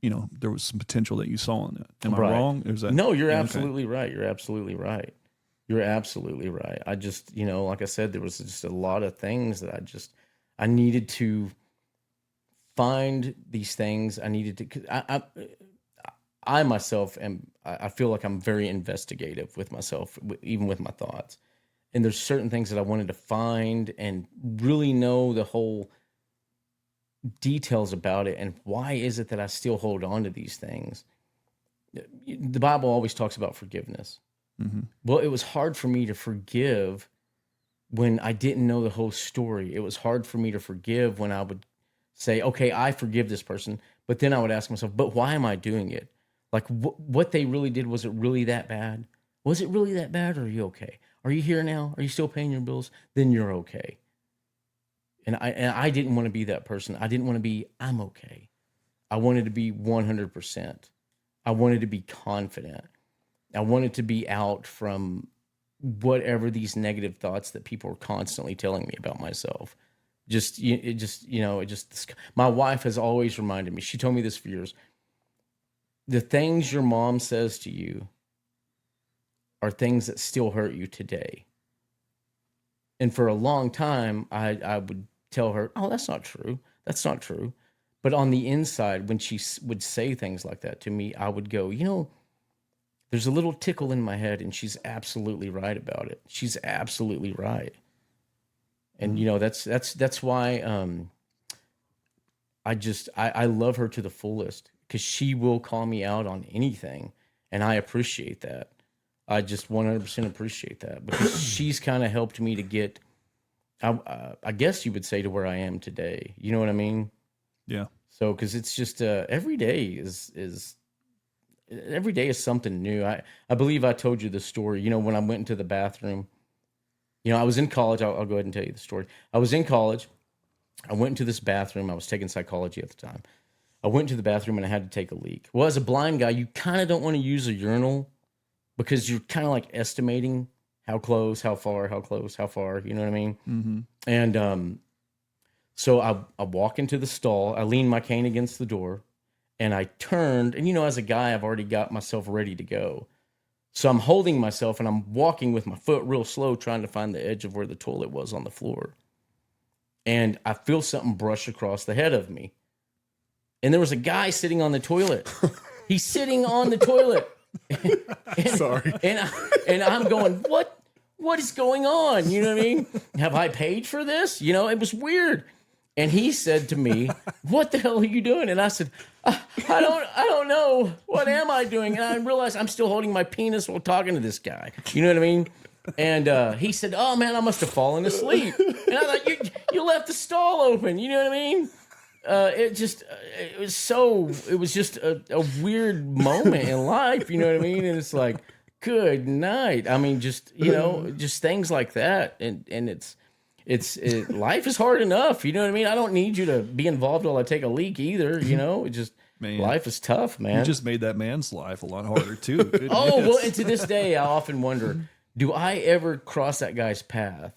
you know, there was some potential that you saw in it. Am I Right. wrong? Or is that, No, you're okay. absolutely right. You're absolutely right. You're absolutely right. I just, you know, like I said, there was just a lot of things that I needed to find these things. I needed to, 'cause I myself I feel like I'm very investigative with myself, even with my thoughts. And there's certain things that I wanted to find and really know the whole details about it. And why is it that I still hold on to these things? The Bible always talks about forgiveness. Mm-hmm. Well, it was hard for me to forgive when I didn't know the whole story. It was hard for me to forgive when I would say, okay, I forgive this person. But then I would ask myself, but why am I doing it? Like what they really did, was it really that bad? Was it really that bad, or are you okay? Are you here now? Are you still paying your bills? Then you're okay. And I didn't want to be that person. I didn't want to be, I'm okay. I wanted to be 100%. I wanted to be confident. I wanted to be out from whatever these negative thoughts that people are constantly telling me about myself. My wife has always reminded me, she told me this for years, the things your mom says to you are things that still hurt you today. And for a long time, I would tell her, oh, that's not true. That's not true. But on the inside, when she would say things like that to me, I would go, you know, there's a little tickle in my head, and she's absolutely right about it. She's absolutely right. And, you know, that's why I love her to the fullest, because she will call me out on anything. And I appreciate that. I just 100% appreciate that, because she's kind of helped me to get, I guess you would say, to where I am today. You know what I mean? Yeah. So, because it's just every day is something new. I believe I told you the story. You know, when I went into the bathroom, you know, I was in college. I'll go ahead and tell you the story. I was in college. I went into this bathroom. I was taking psychology at the time. I went to the bathroom and I had to take a leak. Well, as a blind guy, you kind of don't want to use a urinal, because you're kind of like estimating how close, how far, how close, how far. You know what I mean? Mm-hmm. And so I walk into the stall. I lean my cane against the door, and I turned. And, you know, as a guy, I've already got myself ready to go. So I'm holding myself, and I'm walking with my foot real slow, trying to find the edge of where the toilet was on the floor. And I feel something brush across the head of me. And there was a guy sitting on the toilet. He's sitting on the toilet. Sorry. And I'm going, what is going on? You know what I mean? Have I paid for this? You know, it was weird. And he said to me, what the hell are you doing? And I said, I don't know. What am I doing? And I realized I'm still holding my penis while talking to this guy. You know what I mean? And he said, oh man, I must have fallen asleep. And I thought, you left the stall open. You know what I mean? It was just a weird moment in life, you know what I mean? And it's like, good night. I mean, just, you know, just things like that. And life is hard enough. You know what I mean? I don't need you to be involved while I take a leak either. You know, it just, Man. Life is tough, man. You just made that man's life a lot harder too. Oh, well, and to this day, I often wonder, do I ever cross that guy's path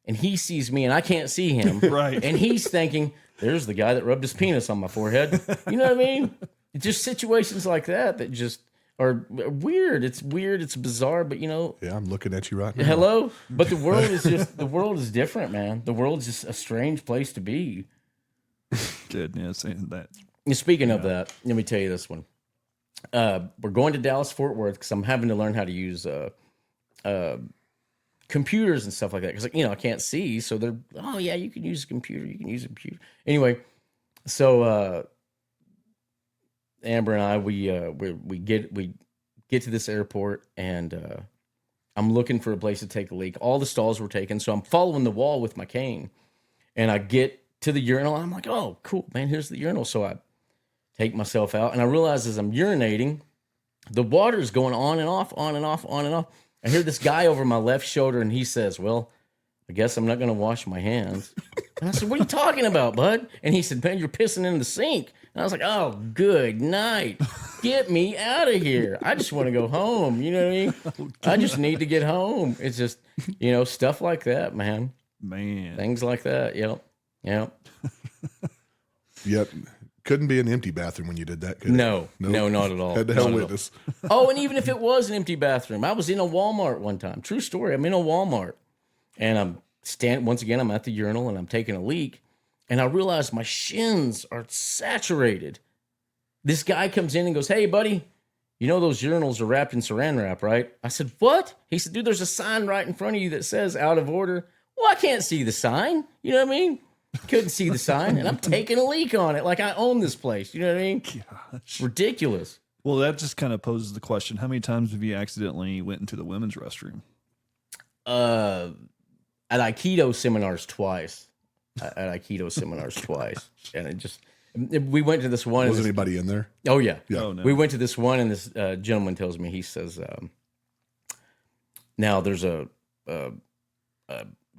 and he sees me and I can't see him. Right. And he's thinking, there's the guy that rubbed his penis on my forehead. You know what I mean? It's just situations like that just are weird. It's weird. It's bizarre, but Yeah, I'm looking at you right now. hello? But the world is different, man. The world is just a strange place to be. Goodness, and that. And speaking of that, let me tell you this one. We're going to Dallas Fort Worth because I'm having to learn how to use computers and stuff like that. Because I can't see, so they're you can use a computer. You can use a computer. Anyway, so Amber and I we get to this airport and I'm looking for a place to take a leak. All the stalls were taken, so I'm following the wall with my cane, and I get to the urinal. I'm like, oh, cool, man, here's the urinal. So I take myself out, and I realize as I'm urinating, the water's going on and off, on and off, on and off. I hear this guy over my left shoulder, and he says, well, I guess I'm not going to wash my hands. And I said, what are you talking about, bud? And he said, man, you're pissing in the sink. And I was like, oh, good night. Get me out of here. I just want to go home. You know what I mean? I just need to get home. It's just, stuff like that, man. Man. Things like that. Yep. Yep. Couldn't be an empty bathroom when you did that, could it? No, not at all. Had to Not hell at all. witness. Oh, and even if it was an empty bathroom, I was in a Walmart one time. True story. I'm in a Walmart, and I'm at the urinal, and I'm taking a leak, and I realize my shins are saturated. This guy comes in and goes, hey, buddy, you know those urinals are wrapped in saran wrap, right? I said, what? He said, dude, there's a sign right in front of you that says out of order. Well, I can't see the sign. You know what I mean? Couldn't see the sign, and I'm taking a leak on it like I own this place. You know what I mean? Gosh. Ridiculous. Well, that just kind of poses the question: how many times have you accidentally went into the women's restroom? At Aikido seminars twice. And we went to this one. Was anybody in there? Oh yeah. Oh, no. We went to this one, and this gentleman tells me, he says, now there's a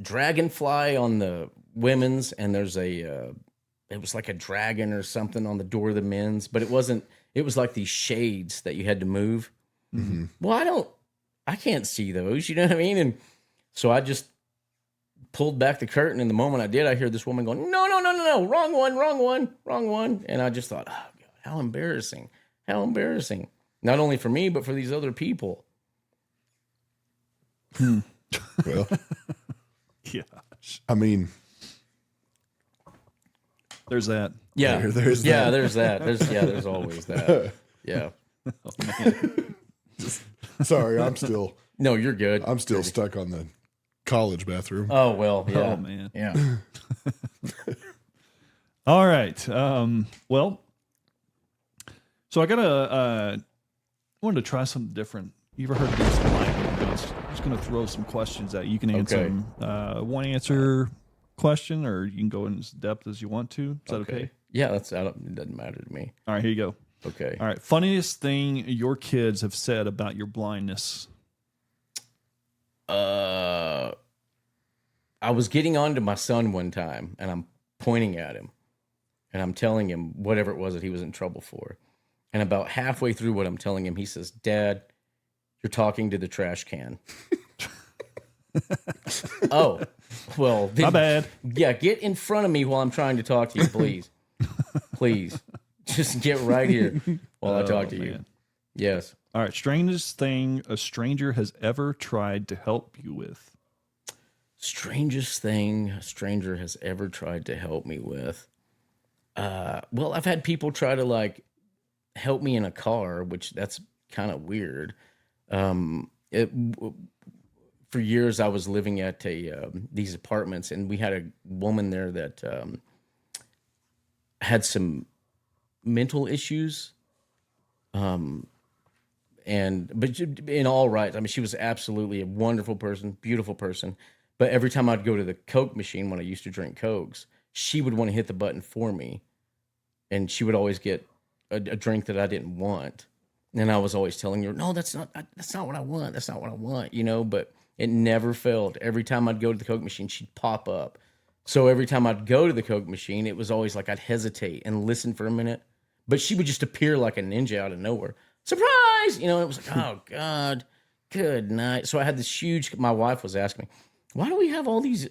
dragonfly on the women's, and there's it was like a dragon or something on the door of the men's, but it wasn't. It was like these shades that you had to move. Mm-hmm. Well, I can't see those. You know what I mean? And so I just pulled back the curtain, and the moment I did, I hear this woman going, no, wrong one. And I just thought, oh, God, how embarrassing. Not only for me, but for these other people. Well, Gosh. I mean, There's that. Yeah, there's yeah, that. there's that. There's always that. Yeah. Sorry, I'm still No, you're good. stuck on the college bathroom. Oh well, yeah. Oh man. Yeah. All right. Well, so I wanted to try something different. You ever heard of these lightning rounds? I'm just going to throw some questions at you. You can answer them. One answer question, or you can go in as depth as you want to. Is that okay? Yeah, it doesn't matter to me. All right, here you go. Okay. All right. Funniest thing your kids have said about your blindness. I was getting on to my son one time, and I'm pointing at him, and I'm telling him whatever it was that he was in trouble for. And about halfway through what I'm telling him, he says, Dad, you're talking to the trash can. Oh, well. My bad. Yeah, get in front of me while I'm trying to talk to you, please. Please. Just get right here while I talk to you. Man. Yes. All right. Strangest thing a stranger has ever tried to help you with. Strangest thing a stranger has ever tried to help me with. Well, I've had people try to help me in a car, which that's kind of weird. For years, I was living at these apartments, and we had a woman there that had some mental issues. But in all right, I mean, she was absolutely a wonderful person, beautiful person. But every time I'd go to the Coke machine when I used to drink Cokes, she would want to hit the button for me, and she would always get a drink that I didn't want. And I was always telling her, no, that's not what I want. That's not what I want, but it never failed. Every time I'd go to the Coke machine, she'd pop up. So every time I'd go to the Coke machine, it was always like I'd hesitate and listen for a minute, but she would just appear like a ninja out of nowhere. Surprise! And it was like, oh God, good night. So I had this my wife was asking me, why do we have all these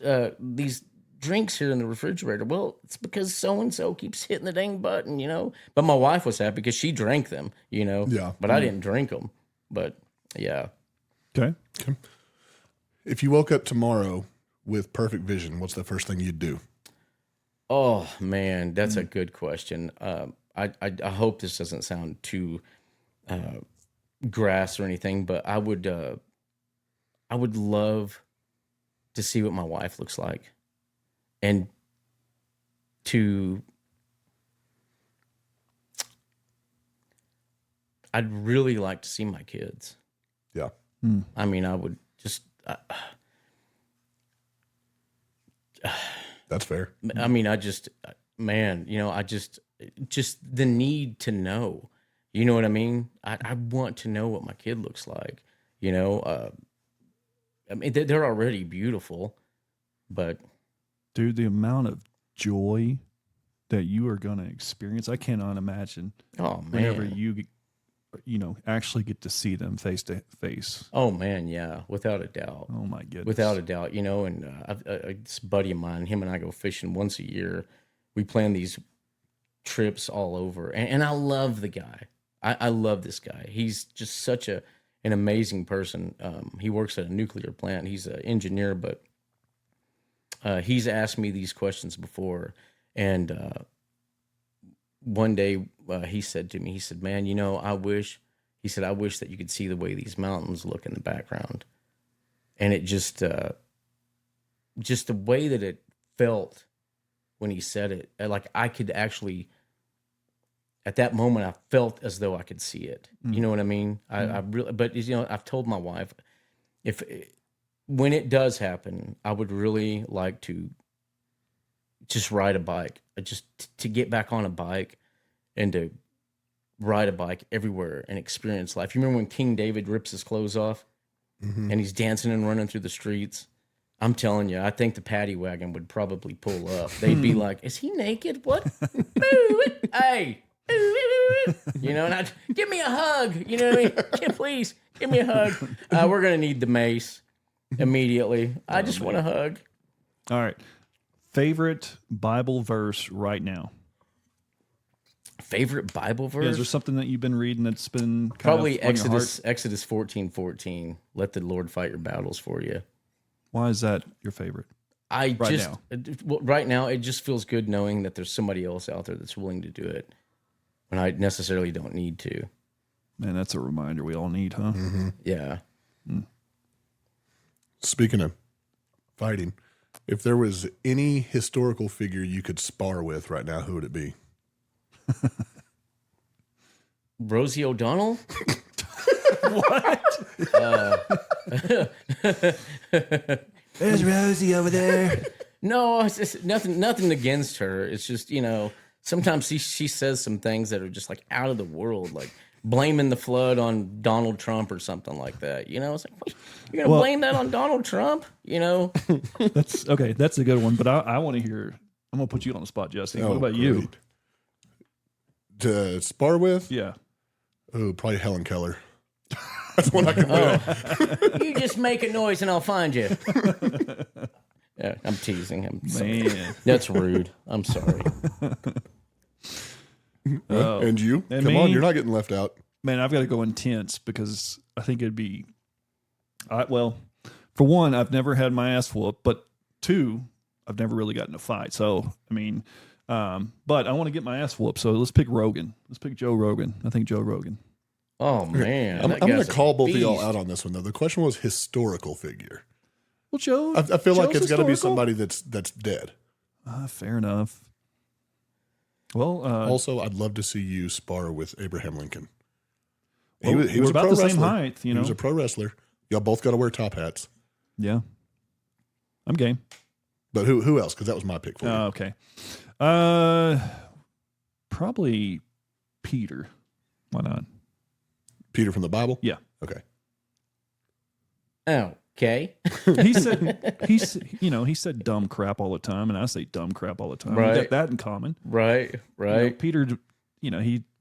drinks here in the refrigerator? Well, it's because so and so keeps hitting the dang button, you know. But my wife was happy because she drank them, you know. Yeah. But I didn't drink them. But yeah. Okay. If you woke up tomorrow with perfect vision, what's the first thing you'd do? Oh man, that's a good question. I hope this doesn't sound too grass or anything, but I would love to see what my wife looks like, and I'd really like to see my kids. Yeah. I mean, I would just. That's fair. I mean, man, you know, just the need to know, you know what I mean? I want to know what my kid looks like, you know? I mean, they're already beautiful, but Dude, the amount of joy that you are going to experience, I cannot imagine oh whenever man, you know, actually get to see them face to face. oh man, yeah, without a doubt. Oh my goodness. Without a doubt, you know, and this buddy of mine, him and I go fishing once a year. We plan these trips all over, and I love the guy. I love this guy. He's just such an amazing person. He works at a nuclear plant. He's an engineer, but he's asked me these questions before, and one day he said to me, he said, "Man, you know, I wish that you could see the way these mountains look in the background." And it just the way that it felt when he said it, like I could actually, at that moment, I felt as though I could see it. You know what I mean? I really, but you know, I've told my wife, when it does happen, I would really like to just ride a bike, just to get back on a bike and to ride a bike everywhere and experience life. You remember when King David rips his clothes off? And he's dancing and running through the streets. I'm telling you, I think the paddy wagon would probably pull up. They'd be like, "Is he naked? What? Hey, you know, and give me a hug. You know what I mean? Yeah, please give me a hug. We're gonna need the mace immediately. I just want a hug." All right. Favorite Bible verse right now? Favorite Bible verse? Yeah, is there something that you've been reading that's been kind Probably of on your heart? Exodus 14:14. Let the Lord fight your battles for you. Why is that your favorite? Right now, it just feels good knowing that there's somebody else out there that's willing to do it when I necessarily don't need to. Man, that's a reminder we all need, huh? Yeah. Speaking of fighting, if there was any historical figure you could spar with right now, who would it be? Rosie O'Donnell? There's Rosie over there. No, it's just nothing against her. It's just, you know, sometimes she says some things that are just like out of the world, like blaming the flood on Donald Trump or something like that. You know, it's like, what, you're going to blame that on Donald Trump? You know? That's okay. That's a good one. But I want to hear, I'm going to put you on the spot, Jesse. What about you? Great. To spar with? Yeah. Oh, probably Helen Keller. That's one I can win. You just make a noise and I'll find you. Yeah, I'm teasing. I'm sorry. Man. That's rude. I'm sorry. And you? And Come me? on, you're not getting left out. Man, I've got to go intense because I think it'd be, well, for one, I've never had my ass whooped, but two, I've never really gotten in a fight. So, I mean, but I want to get my ass whooped. So let's pick Rogan. Let's pick Joe Rogan. I think Joe Rogan. Oh, man. I'm that going guy's to a call both of y'all beast. out on this one, though. The question was historical figure. Well, Joe, I feel like Joe's it's got to be historical? somebody that's dead. Fair enough. Well, Also, I'd love to see you spar with Abraham Lincoln. He well, was, he we're was a about pro the same wrestler. height, you He know. was a pro wrestler. Y'all both got to wear top hats. Yeah, I'm game. But who else? Because that was my pick for you. Okay. Probably Peter. Why not? Peter from the Bible? Yeah. Okay. Okay. He said dumb crap all the time, and I say dumb crap all the time. We Right. got that in common. Right. You Right. know, Peter,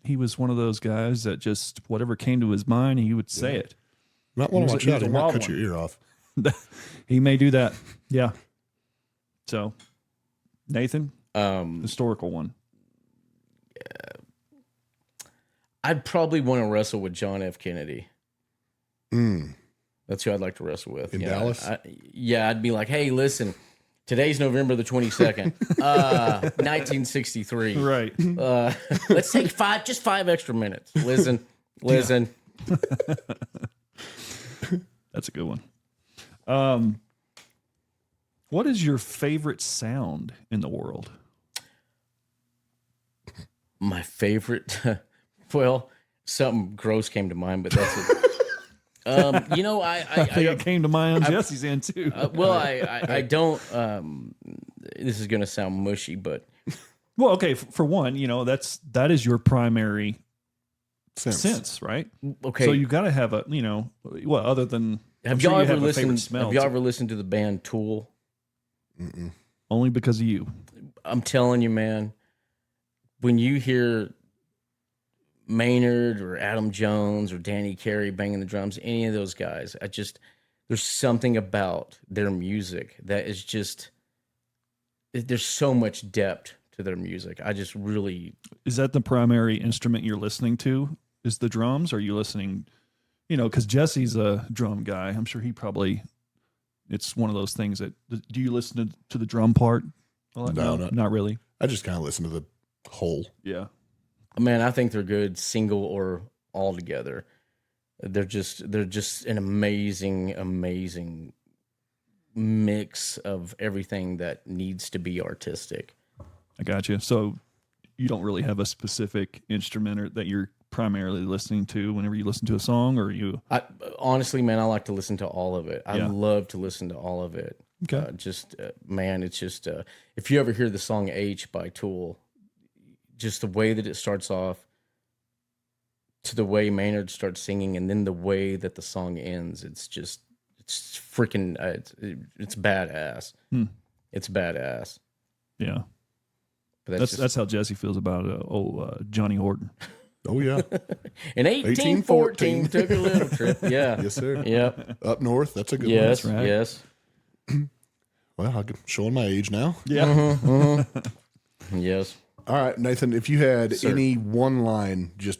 he was one of those guys that just whatever came to his mind, he would say it. Might want He to was watch a- out. he He was a might wild cut one. your ear off. He may do that. Yeah. So, Nathan, historical one. I'd probably want to wrestle with John F. Kennedy. That's who I'd like to wrestle with. In You know, Dallas? I'd be like, hey, listen, today's November the 22nd, 1963. Right. Let's take just 5 extra minutes. Listen. That's a good one. What is your favorite sound in the world? My favorite, well, something gross came to mind, but that's it. You know, I think it came to mind on Jesse's end too. I don't. This is going to sound mushy, but Well, okay, for one, you know, that is your primary sense, right? okay. So you got to have a, you know, well, other than have I'm sure y'all you ever have a favorite listened? smell, Have y'all too. ever listened to the band Tool? Only because of you. I'm telling you, man, when you hear Maynard or Adam Jones or Danny Carey banging the drums, any of those guys, there's something about their music that is just, there's so much depth to their music. I just really, Is that the primary instrument you're listening to? Is the drums? Or are you listening, you know, because Jesse's a drum guy. I'm sure he probably, it's one of those things that, do you listen to the drum part? Well, No, not really. I just kind of listen to the whole. Yeah. man, I think they're good single or all together. They're just an amazing mix of everything that needs to be artistic. I got you. So you don't really have a specific instrument or that you're primarily listening to whenever you listen to a song, or you? Honestly, man, I like to listen to all of it. I Yeah. love to listen to all of it. Okay. Man, it's just if you ever hear the song H by Tool, just the way that it starts off to the way Maynard starts singing and then the way that the song ends, it's freaking it's badass. It's badass. Yeah. But That's how Jesse feels about Johnny Horton. Oh, yeah. in 1814 took a little trip. Yeah. Yes, sir. Yep. Up north. That's a good Yes. right. Yes. one. Well, I'm showing my age now. Yeah. Yes. All right, Nathan, if you had Sir. any one line, just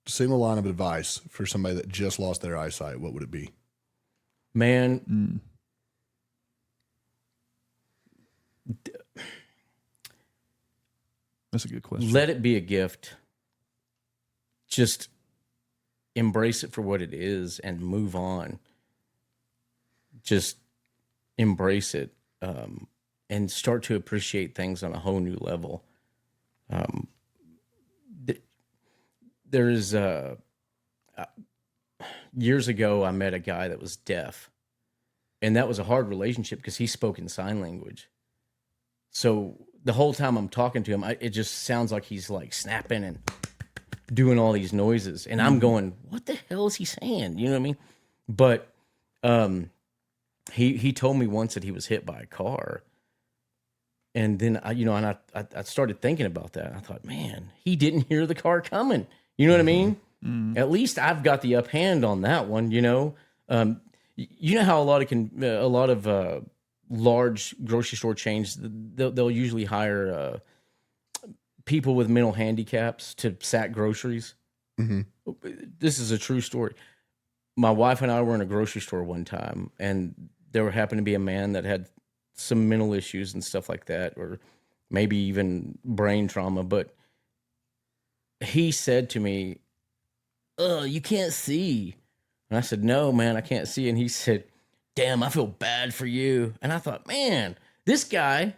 single line of advice for somebody that just lost their eyesight, what would it be? Man, That's a good question. let it be a gift. Just embrace it for what it is and move on. Just embrace it and start to appreciate things on a whole new level. There is years ago, I met a guy that was deaf, and that was a hard relationship because he spoke in sign language. So the whole time I'm talking to him, it just sounds like he's like snapping and doing all these noises, and I'm going, "What the hell is he saying?" You know what I mean? But he told me once that he was hit by a car, and then I started thinking about that. I thought, man, he didn't hear the car coming. You know what I mean? At least I've got the uphand on that one. You know how a lot of large grocery store chains, they'll usually hire people with mental handicaps to sack groceries. This is a true story. My wife and I were in a grocery store one time, and there happened to be a man that had some mental issues and stuff like that, or maybe even brain trauma. But he said to me, "You can't see." And I said, "No, man, I can't see." And he said, "Damn, I feel bad for you." And I thought, man, this guy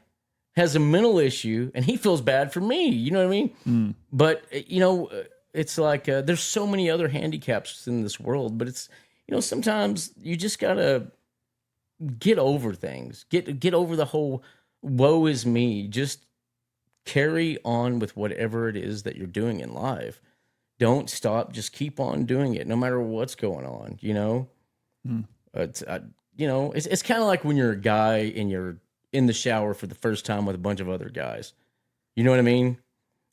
has a mental issue and he feels bad for me. You know what I mean? But, it's like there's so many other handicaps in this world, but it's, sometimes you just got to get over things, get over the whole woe is me. Just carry on with whatever it is that you're doing in life. Don't stop. Just keep on doing it no matter what's going on, It's kind of like when you're a guy and you're in the shower for the first time with a bunch of other guys. You know what I mean?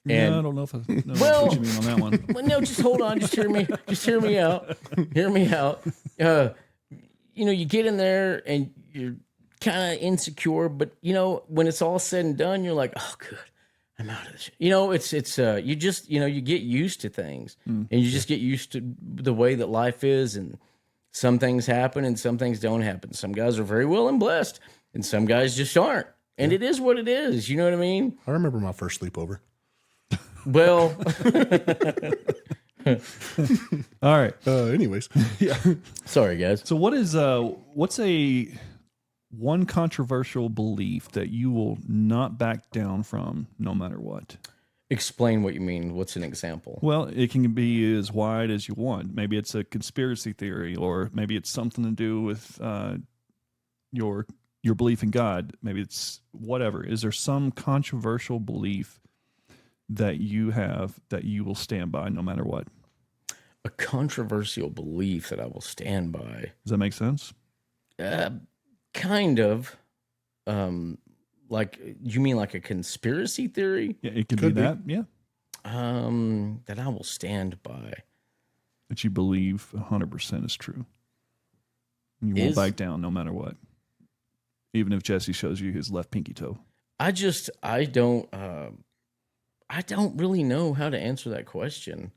And I don't know if I know what you mean on that one. well, no, just hold on. Just hear me out. Hear me out. you get in there and you're kind of insecure, but when it's all said and done, you're like, oh, good, I'm out of this. It's you just you get used to things, and you just get used to the way that life is, and some things happen and some things don't happen. Some guys are very well and blessed, and some guys just aren't. And it is what it is. You know what I mean? I remember my first sleepover. Well, All right. Anyways, sorry guys. So what's a one controversial belief that you will not back down from no matter what? Explain what you mean. What's an example? Well, it can be as wide as you want. Maybe it's a conspiracy theory, or maybe it's something to do with your belief in God. Maybe it's whatever. Is there some controversial belief that you have that you will stand by no matter what? A controversial belief that I will stand by. Does that make sense? Kind of. Like, you mean like a conspiracy theory? Yeah, it could Could be be. that. Yeah. That I will stand by. That you believe 100% is true. You won't Is- back down no matter what. Even if Jesse shows you his left pinky toe. I don't really know how to answer that question,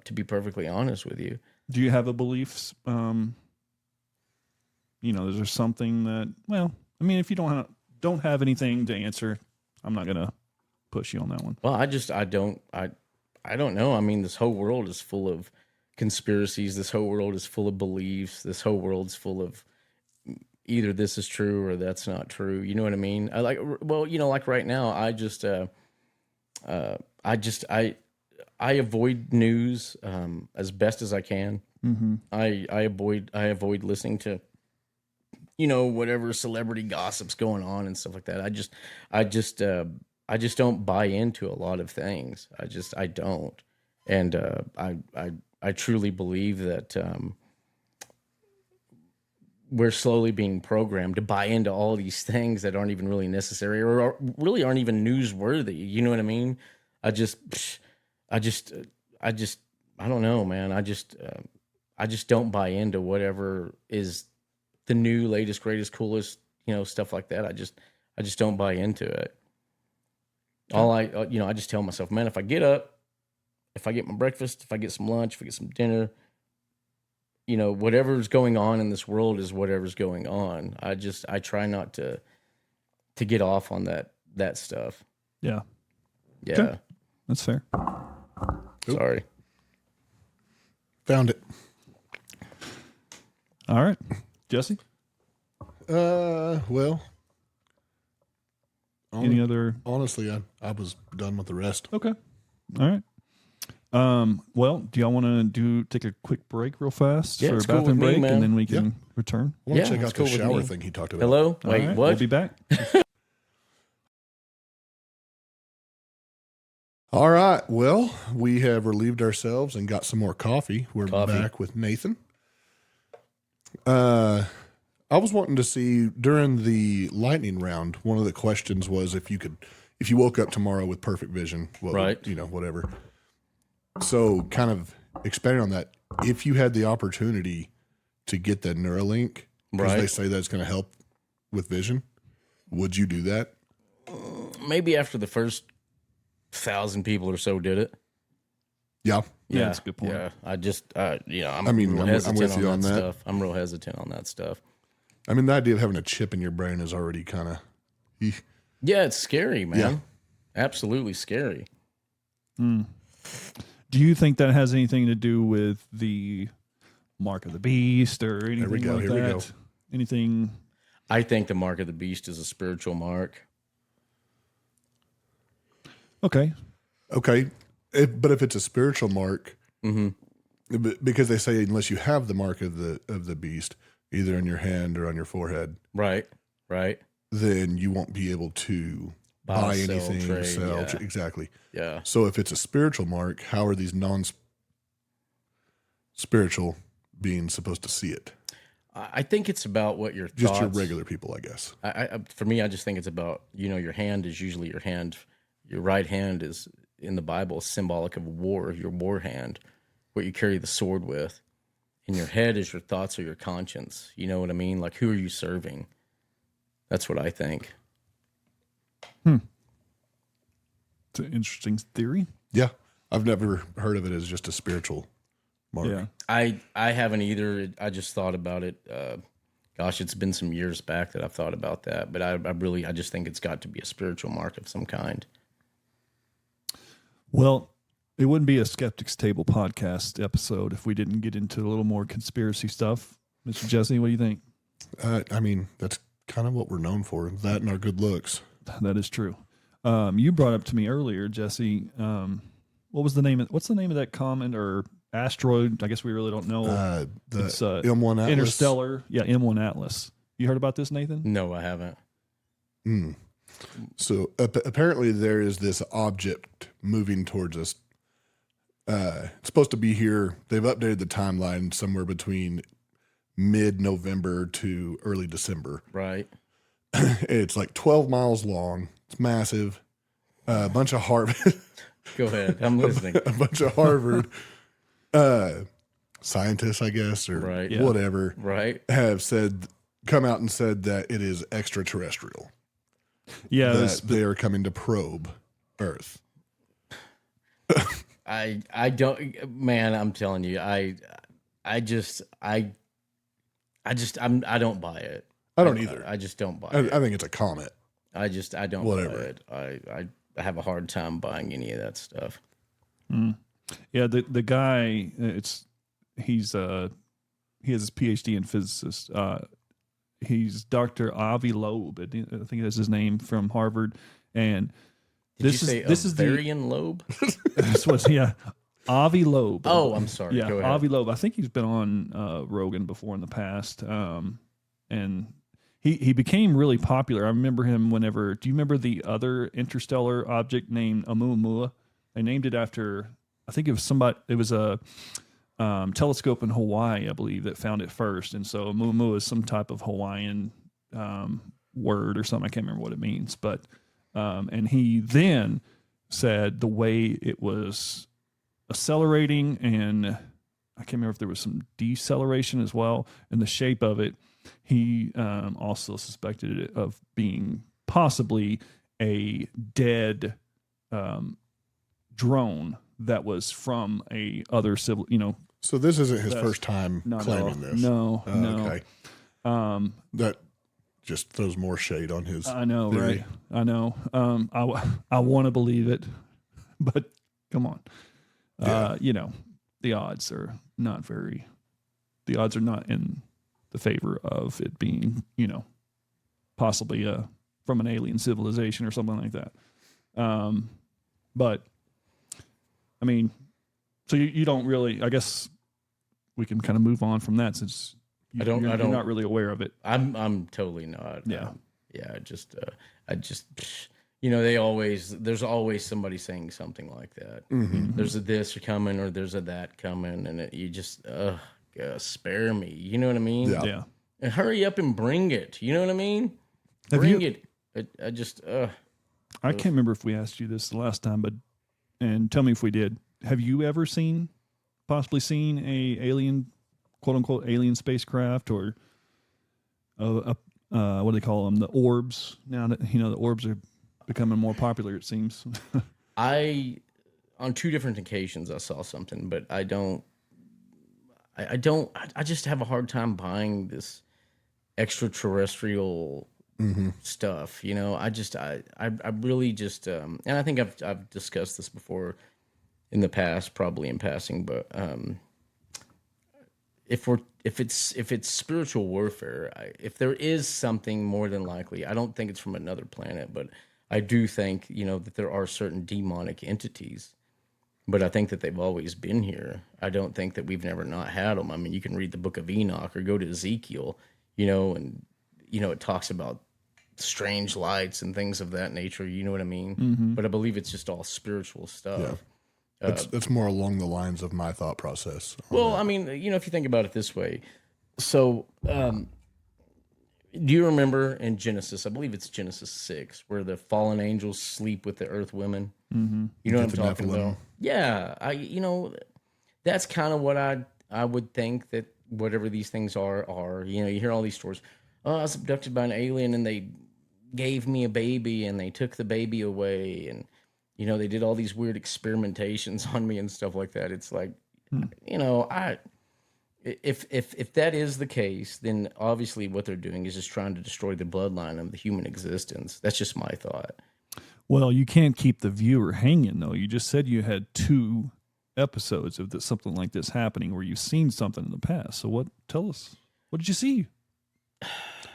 to be perfectly honest with you. Do you have a belief? Is there something that? Well, I mean, if you don't have anything to answer, I'm not gonna push you on that one. Well, I don't know. I mean, this whole world is full of conspiracies. This whole world is full of beliefs. This whole world's full of either this is true or that's not true. You know what I mean? Like right now, I avoid news as best as I can. Mm-hmm. I avoid listening to whatever celebrity gossip's going on and stuff like that. I just don't buy into a lot of things. I don't, and I truly believe that we're slowly being programmed to buy into all these things that aren't even really necessary or really aren't even newsworthy. You know what I mean? I don't know, man. I just don't buy into whatever is the new, latest, greatest, coolest, stuff like that. I just don't buy into it. I just tell myself, man, if I get up, if I get my breakfast, if I get some lunch, if I get some dinner, whatever's going on in this world is whatever's going on. I try not to get off on that stuff. Yeah, Yeah. Okay. That's fair. Sorry. found it. All right, Jesse. Well, Any other? honestly, I was done with the rest. Okay. All right. Well, do y'all want to take a quick break real fast Yeah, for a it's cool bathroom with me, break, man. and then we can return? I want Yeah, to check it's out cool the with shower me. thing he talked about. Hello? All Wait, right, what? We'll be back. All right. Well, we have relieved ourselves and got some more coffee. We're Coffee. back with Nathan. I was wanting to see during the lightning round, one of the questions was if you woke up tomorrow with perfect vision, what would- Right. whatever. So kind of expanding on that, if you had the opportunity to get that Neuralink, because they Right. say that's going to help with vision, would you do that? Maybe after the first 1,000 people or so did it. Yeah. Yeah, that's a good point. Yeah, I'm I mean, real I'm hesitant with you on that. stuff. I'm real hesitant on that stuff. I mean, the idea of having a chip in your brain is already kind of, Yeah, it's scary, man. Yeah. Absolutely scary. Do you think that has anything to do with the mark of the beast or anything we go, like here we that? go. Anything? I think the mark of the beast is a spiritual mark. Okay. okay. But if it's a spiritual mark, because they say unless you have the mark of the beast, either in your hand or on your forehead, Right. then you won't be able to buy sell, anything, trade, sell. yeah. Exactly. Yeah. So if it's a spiritual mark, how are these non-spiritual beings supposed to see it? I think it's about what your Just thoughts. your regular people, I guess. For me, I just think it's about, your hand is usually your hand. Your right hand is in the Bible symbolic of war, your war hand, what you carry the sword with. in your head is your thoughts or your conscience. You know what I mean? Like, who are you serving? That's what I think. It's an interesting theory. Yeah. I've never heard of it as just a spiritual mark. Yeah. I haven't either. I just thought about it. Gosh, it's been some years back that I've thought about that, but I just think it's got to be a spiritual mark of some kind. Well, it wouldn't be a Skeptics Table podcast episode if we didn't get into a little more conspiracy stuff. Mr. Jesse, what do you think? I mean, that's kind of what we're known for, that and our good looks. That is true. You brought up to me earlier, Jesse. What's the name of that comet or asteroid? I guess we really don't know. The It's M1 Atlas. Interstellar. Yeah, M1 Atlas. You heard about this, Nathan? No, I haven't. So apparently there is this object moving towards us. It's supposed to be here. They've updated the timeline somewhere between mid-November to early December. Right. It's like 12 miles long. It's massive. A bunch of Harvard, Go ahead. I'm listening. a bunch of Harvard scientists, I guess, or Right. Yeah. whatever, Right. have come out and said that it is extraterrestrial. Yeah, That they are coming to probe Earth. I don't, man, I'm telling you, I don't buy it. I don't either. I just don't buy I it. think it's a comet. I don't Whatever. buy it. I have a hard time buying any of that stuff. yeah. The guy, he has his PhD in physicist. He's Dr. Avi Loeb. I think that's his name, from Harvard. And Did you say this is the Bavarian lobe? this was Avi Loeb. Oh, I'm sorry. Yeah, Go ahead. Avi Loeb. I think he's been on Rogan before in the past, and he became really popular. I remember him whenever. Do you remember the other interstellar object named Oumuamua? They named it after. I think it was somebody. It was a telescope in Hawaii, I believe, that found it first. And so Oumuamua is some type of Hawaiian word or something. I can't remember what it means, but and he then said the way it was accelerating, and I can't remember if there was some deceleration as well, and the shape of it, he also suspected it of being possibly a dead drone that was from a other civil, So this isn't his That's first time not claiming this. No, Oh, no. Okay. That just throws more shade on his. I know, theory. right? I know. I want to believe it, but come on. Yeah. The odds are not very. The odds are not in the favor of it being, possibly from an alien civilization or something like that. But I mean, so you don't really. I guess we can kind of move on from that since you're not really aware of it. I'm totally not. Yeah. Yeah. There's always somebody saying something like that. Mm-hmm. There's a this coming or there's a that coming, and you just spare me. You know what I mean? Yeah. Yeah. And hurry up and bring it. You know what I mean? Have Bring you- it. I just I can't remember if we asked you this the last time, and tell me if we did. Have you ever possibly seen a alien, quote unquote, alien spacecraft, or what do they call them? The orbs. Now that the orbs are becoming more popular, it seems. on 2 different occasions I saw something, but I just have a hard time buying this extraterrestrial stuff. I really just and I think I've discussed this before in the past, probably in passing, but if it's spiritual warfare, if there is something, more than likely, I don't think it's from another planet, but I do think that there are certain demonic entities. But I think that they've always been here. I don't think that we've never not had them. I mean, you can read the book of Enoch or go to Ezekiel, and it talks about strange lights and things of that nature. You know what I mean? Mm-hmm. But I believe it's just all spiritual stuff. Yeah. It's more along the lines of my thought process. Well, I mean, if you think about it this way, so do you remember in Genesis? I believe it's Genesis 6, where the fallen angels sleep with the earth women. Mm-hmm. You know what I'm the talking Nephilim. about? Yeah, that's kind of what I I would think that whatever these things are, you know, you hear all these stories. Oh, I was abducted by an alien and they gave me a baby and they took the baby away. And, you know, they did all these weird experimentations on me and stuff like that. It's like, you know, if that is the case, then obviously what they're doing is just trying to destroy the bloodline of the human existence. That's just my thought. Well, you can't keep the viewer hanging, though. You just said you had 2 episodes of something like this happening where you've seen something in the past. So tell us, what did you see?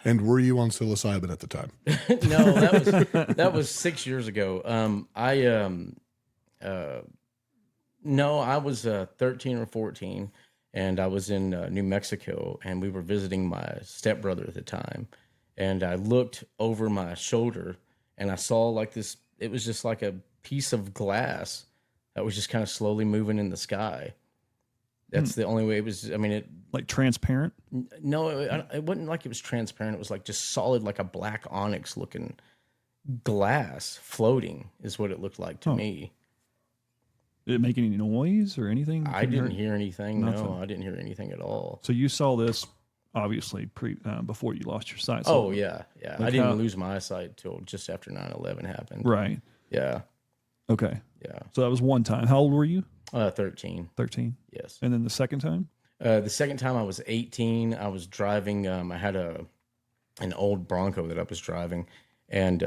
And were you on psilocybin at the time? No, that was 6 years ago. No, I was 13 or 14, and I was in New Mexico, and we were visiting my stepbrother at the time. And I looked over my shoulder, and I saw like this. It was just like a piece of glass that was just kind of slowly moving in the sky. That's the only way it was. I mean, it Like transparent? no, it wasn't like it was transparent. It was like just solid, like a black onyx looking glass floating is what it looked like to me. Did it make any noise or anything? I didn't hear anything. Nothing. No, I didn't hear anything at all. So you saw this obviously before you lost your sight. Oh So, yeah. I Like didn't how- lose my eyesight till just after 9/11 happened. right. Yeah, Okay. yeah. So that was one time. How old were you? 13. 13. Yes. And then the second time? The second time I was 18. I was driving. I had an old Bronco that I was driving, and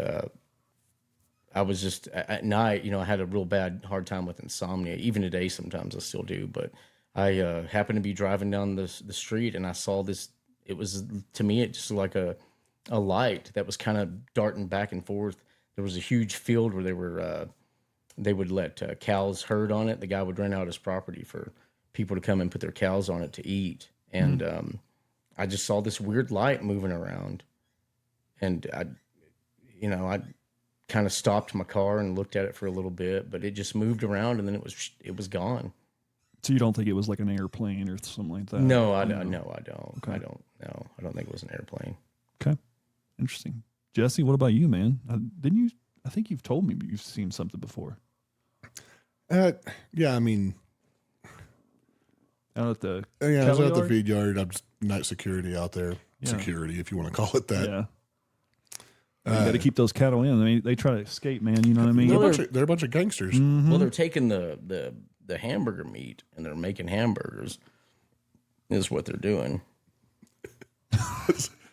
I was just at night. You know, I had a real hard time with insomnia. Even today, sometimes I still do. But I happened to be driving down the street, and I saw this. It was, to me, it just looked like a light that was kind of darting back and forth. There was a huge field where they would let cows herd on it. The guy would rent out his property for people to come and put their cows on it to eat. And I just saw this weird light moving around, and I kind of stopped my car and looked at it for a little bit, but it just moved around, and then it was gone. So you don't think it was like an airplane or something like that? No, I don't. Okay. I don't. No, I don't think it was an airplane. Okay. Interesting. Jesse, what about you, man? Didn't you? I think you've told me you've seen something before. Yeah, I mean, Out at the yeah, I was cattle at the yard? feed yard. I'm just night security out there. Yeah. Security, if you want to call it that. Yeah. You got to keep those cattle in. I mean, they try to escape, man. You know what I mean? They're a bunch of gangsters. Well, they're taking the hamburger meat and they're making hamburgers. Is what they're doing.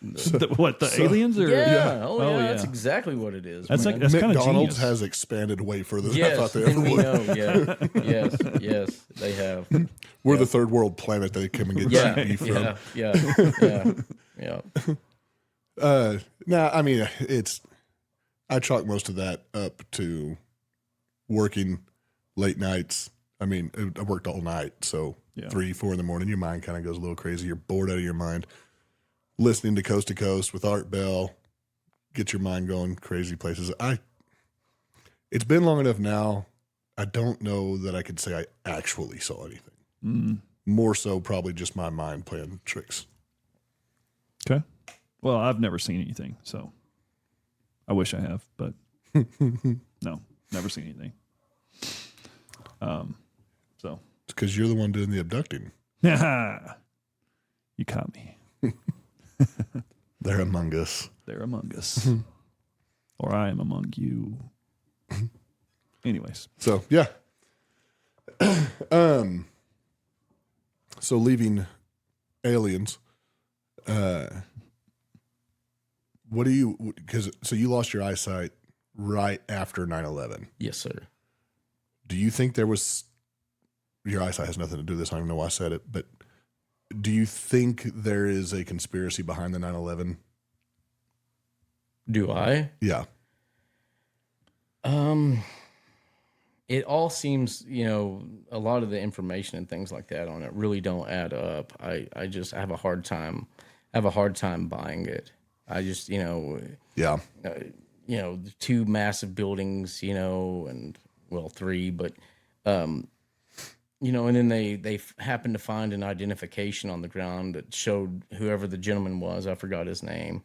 The aliens? Or? Yeah. Oh, Oh, yeah. yeah. That's exactly what it is. That's man. like that's kind of McDonald's genius. has expanded way further than I Yes, thought they then ever we would. know. Yeah. Yes, they have. We're the third world planet they come and get Yeah, cheap beef from. yeah. Nah, I mean, I chalk most of that up to working late nights. I mean, I worked all night, so Yeah. 3, 4 in the morning, your mind kind of goes a little crazy. You're bored out of your mind. Listening to Coast to Coast with Art Bell, get your mind going crazy places. It's been long enough now. I don't know that I could say I actually saw anything. More so, probably just my mind playing tricks. Okay. Well, I've never seen anything, so I wish I have, but no, never seen anything. So It's because you're the one doing the abducting. you caught me. They're among us. They're among us, or I am among you. Anyways, So yeah. So leaving aliens, what do you? Because so you lost your eyesight right after 9/11. Yes, sir. Do you think there was? Your eyesight has nothing to do with this. I don't even know why I said it, but do you think there is a conspiracy behind the 9/11? Do I? Yeah. It all seems, a lot of the information and things like that on it really don't add up. I have a hard time. Buying it. I just, Yeah. the 2 massive buildings, and well, 3, but, and then they happened to find an identification on the ground that showed whoever the gentleman was. I forgot his name.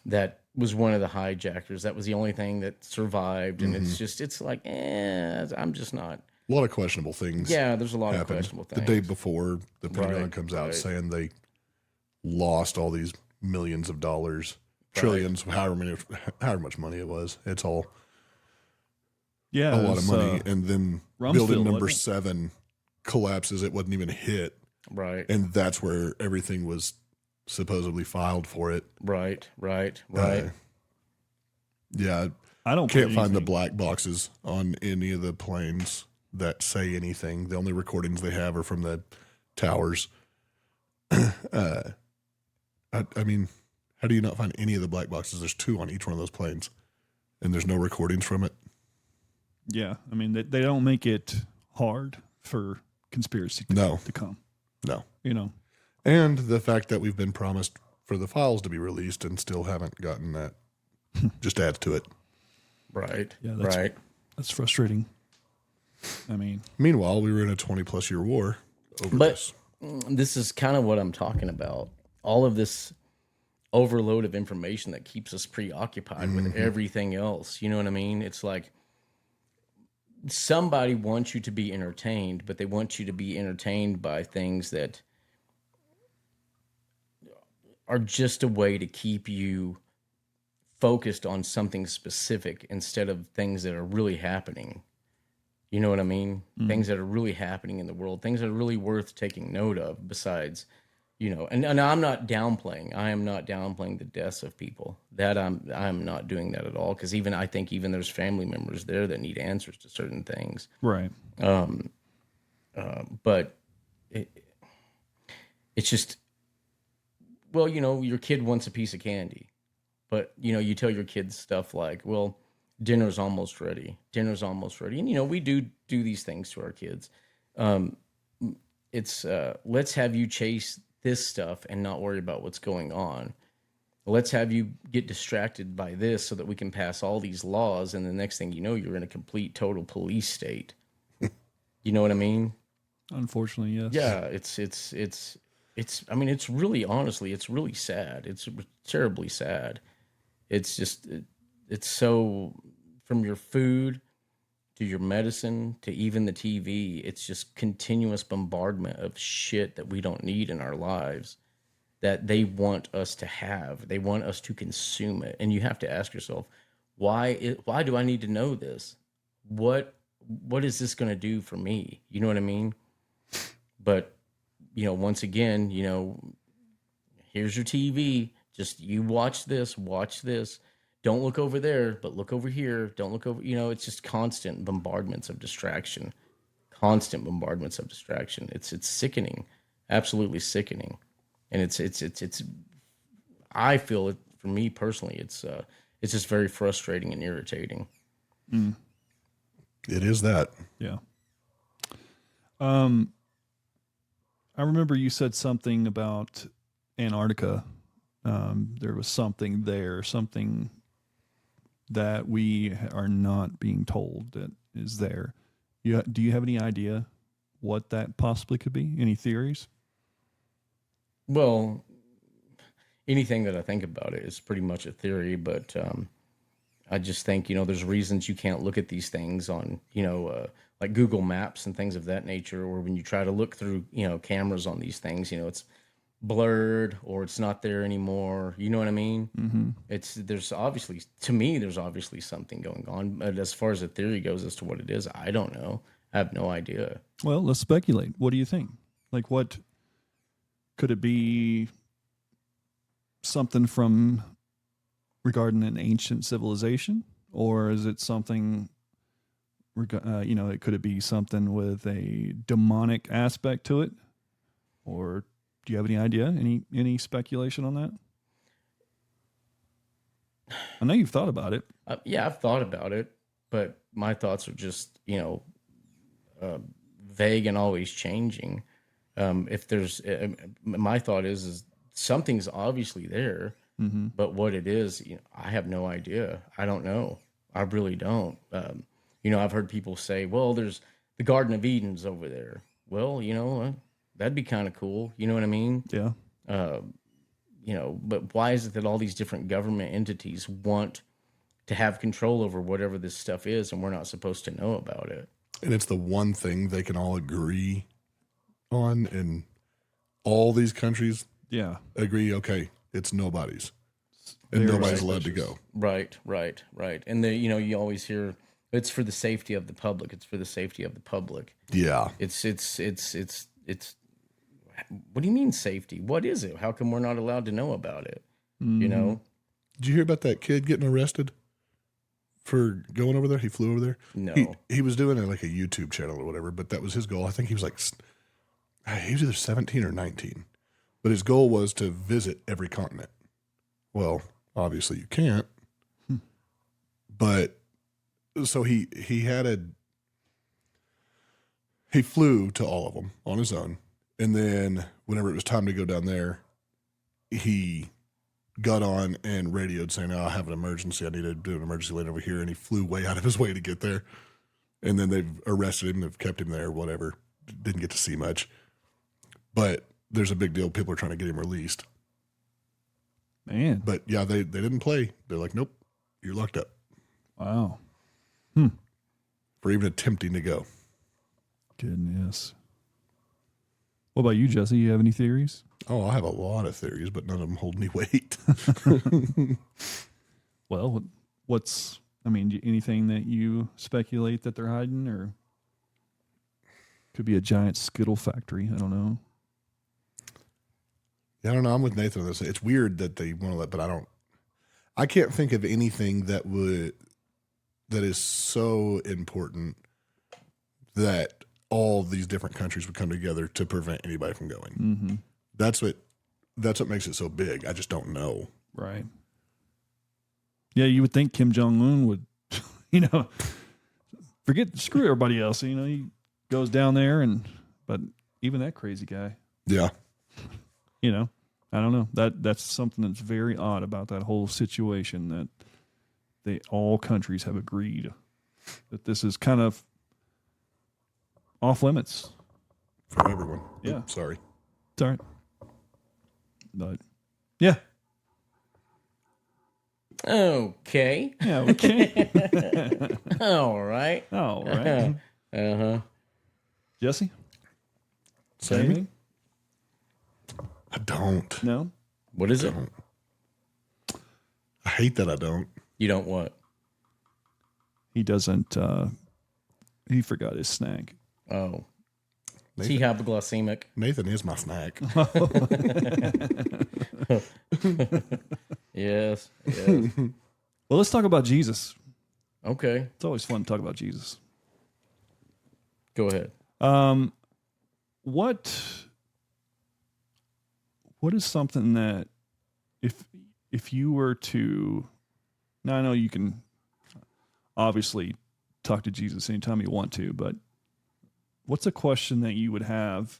That was one of the hijackers. That was the only thing that survived. And it's like, I'm just not. A lot of questionable things. Yeah, there's a lot of happened questionable the things. day before the Pentagon Right, comes out right. saying they lost all these millions of dollars, trillions, however much money it was. It's all Yeah, a lot of it's, money. And then Rumsfeld, building number wasn't 7 collapses. It wasn't even hit. Right, And that's where everything was supposedly filed for it. right. Yeah. I don't Can't put find the anything- black boxes on any of the planes that say anything. The only recordings they have are from the towers. I mean, how do you not find any of the black boxes? There's 2 on each one of those planes, and there's no recordings from it. Yeah, I mean they don't make it hard for conspiracy No, to come. no. You know, And the fact that we've been promised for the files to be released and still haven't gotten that just adds to it. Right. Yeah, that's- right. that's frustrating. I mean, Meanwhile, we were in a 20-plus year war over But this. this is kind of what I'm talking about. All of this overload of information that keeps us preoccupied with everything else. You know what I mean? It's like somebody wants you to be entertained, but they want you to be entertained by things that are just a way to keep you focused on something specific instead of things that are really happening. You know what I mean? Things that are really happening in the world, things that are really worth taking note of besides, you know, and I'm not downplaying. I am not downplaying the deaths of people. That I'm not doing that at all. Because I think even there's family members there that need answers to certain things. right? But it's just, well, you know, your kid wants a piece of candy, but you know, you tell your kids stuff like, well, dinner's almost ready. And you know, we do these things to our kids. It's let's have you chase this stuff and not worry about what's going on. Let's have you get distracted by this so that we can pass all these laws, and the next thing you know, you're in a complete total police state. You know what I mean? Unfortunately, yes. Yeah, it's I mean, it's really, honestly, it's really sad. It's terribly sad. It's just it's so, from your food to your medicine to even the TV, it's just continuous bombardment of shit that we don't need in our lives that they want us to have. They want us to consume it. And you have to ask yourself, why do I need to know this? What is this going to do for me? You know what I mean? But, you know, once again, you know, here's your TV. Just you watch this. Don't look over there, but look over here. Don't look over, you know, it's just constant bombardments of distraction. It's sickening, absolutely sickening. And it's I feel it, for me personally, it's just very frustrating and irritating. It is that. Yeah. I remember you said something about Antarctica. There was something there, something that we are not being told that is there. Do you have any idea what that possibly could be? Any theories? Well, anything that I think about it is pretty much a theory, but I just think, you know, there's reasons you can't look at these things on, you know, like Google Maps and things of that nature, or when you try to look through, you know, cameras on these things, you know, it's blurred or it's not there anymore. You know what I mean? Mm-hmm. There's obviously something going on, but as far as the theory goes as to what it is, I don't know. I have no idea. Well, let's speculate. What do you think? Like, what could it be? Something from regarding an ancient civilization, or is it something? You know, could it be something with a demonic aspect to it, or do you have any idea? Any speculation on that? I know you've thought about it. Yeah, I've thought about it, but my thoughts are just, you know, vague and always changing. If there's, my thought is something's obviously there, but what it is, you know, I have no idea. I don't know. I really don't. You know, I've heard people say, well, there's the Garden of Eden's over there. Well, you know, that'd be kind of cool. You know what I mean? Yeah. You know, but why is it that all these different government entities want to have control over whatever this stuff is, and we're not supposed to know about it? and it's the one thing they can all agree on, and all these countries Yeah. agree, okay, it's nobody's. And Very nobody's allowed to go. Right, right, right. And the, you always hear it's for the safety of the public. It's for the safety of the public. Yeah. It's what do you mean safety? What is it? How come we're not allowed to know about it? You know? Did you hear about that kid getting arrested for going over there? He flew over there. No. He was doing it like a YouTube channel or whatever, but that was his goal. I think he was like, he was either 17 or 19, but his goal was to visit every continent. Well, obviously you can't, but so he flew to all of them on his own. And then whenever it was time to go down there, he got on and radioed saying, "Oh, I have an emergency. I need to do an emergency landing over here." And he flew way out of his way to get there. And then they've arrested him. They've kept him there, whatever. Didn't get to see much. But there's a big deal. People are trying to get him released. Man. But yeah, they didn't play. They're like, nope, you're locked up Wow. for even attempting to go. Goodness. What about you, Jesse? You have any theories? Oh, I have a lot of theories, but none of them hold any weight. Well, anything that you speculate that they're hiding, or could be a giant Skittle factory? I don't know. Yeah, I don't know. I'm with Nathan on this. It's weird that they want to let, but I can't think of anything that is so important that all these different countries would come together to prevent anybody from going. Mm-hmm. That's what makes it so big. I just don't know. Right. Yeah, you would think Kim Jong-un would, screw everybody else. He goes down there but even that crazy guy, Yeah. I don't know. That's something that's very odd about that whole situation, that all countries have agreed that this is kind of off limits. For everyone. Yeah. Oops, sorry. It's all right. But yeah. Okay. Yeah, okay. All right. All right. Uh-huh. Jesse? Sammy? Anything? I don't. No? What is it? I hate that I don't. You don't what? He doesn't, he forgot his snack. Oh. Is Nathan, he hypoglycemic? Nathan is my snack. Yes. Well, let's talk about Jesus. Okay. It's always fun to talk about Jesus. Go ahead. What is something that if you were to, now I know you can obviously talk to Jesus anytime you want to, but what's a question that you would have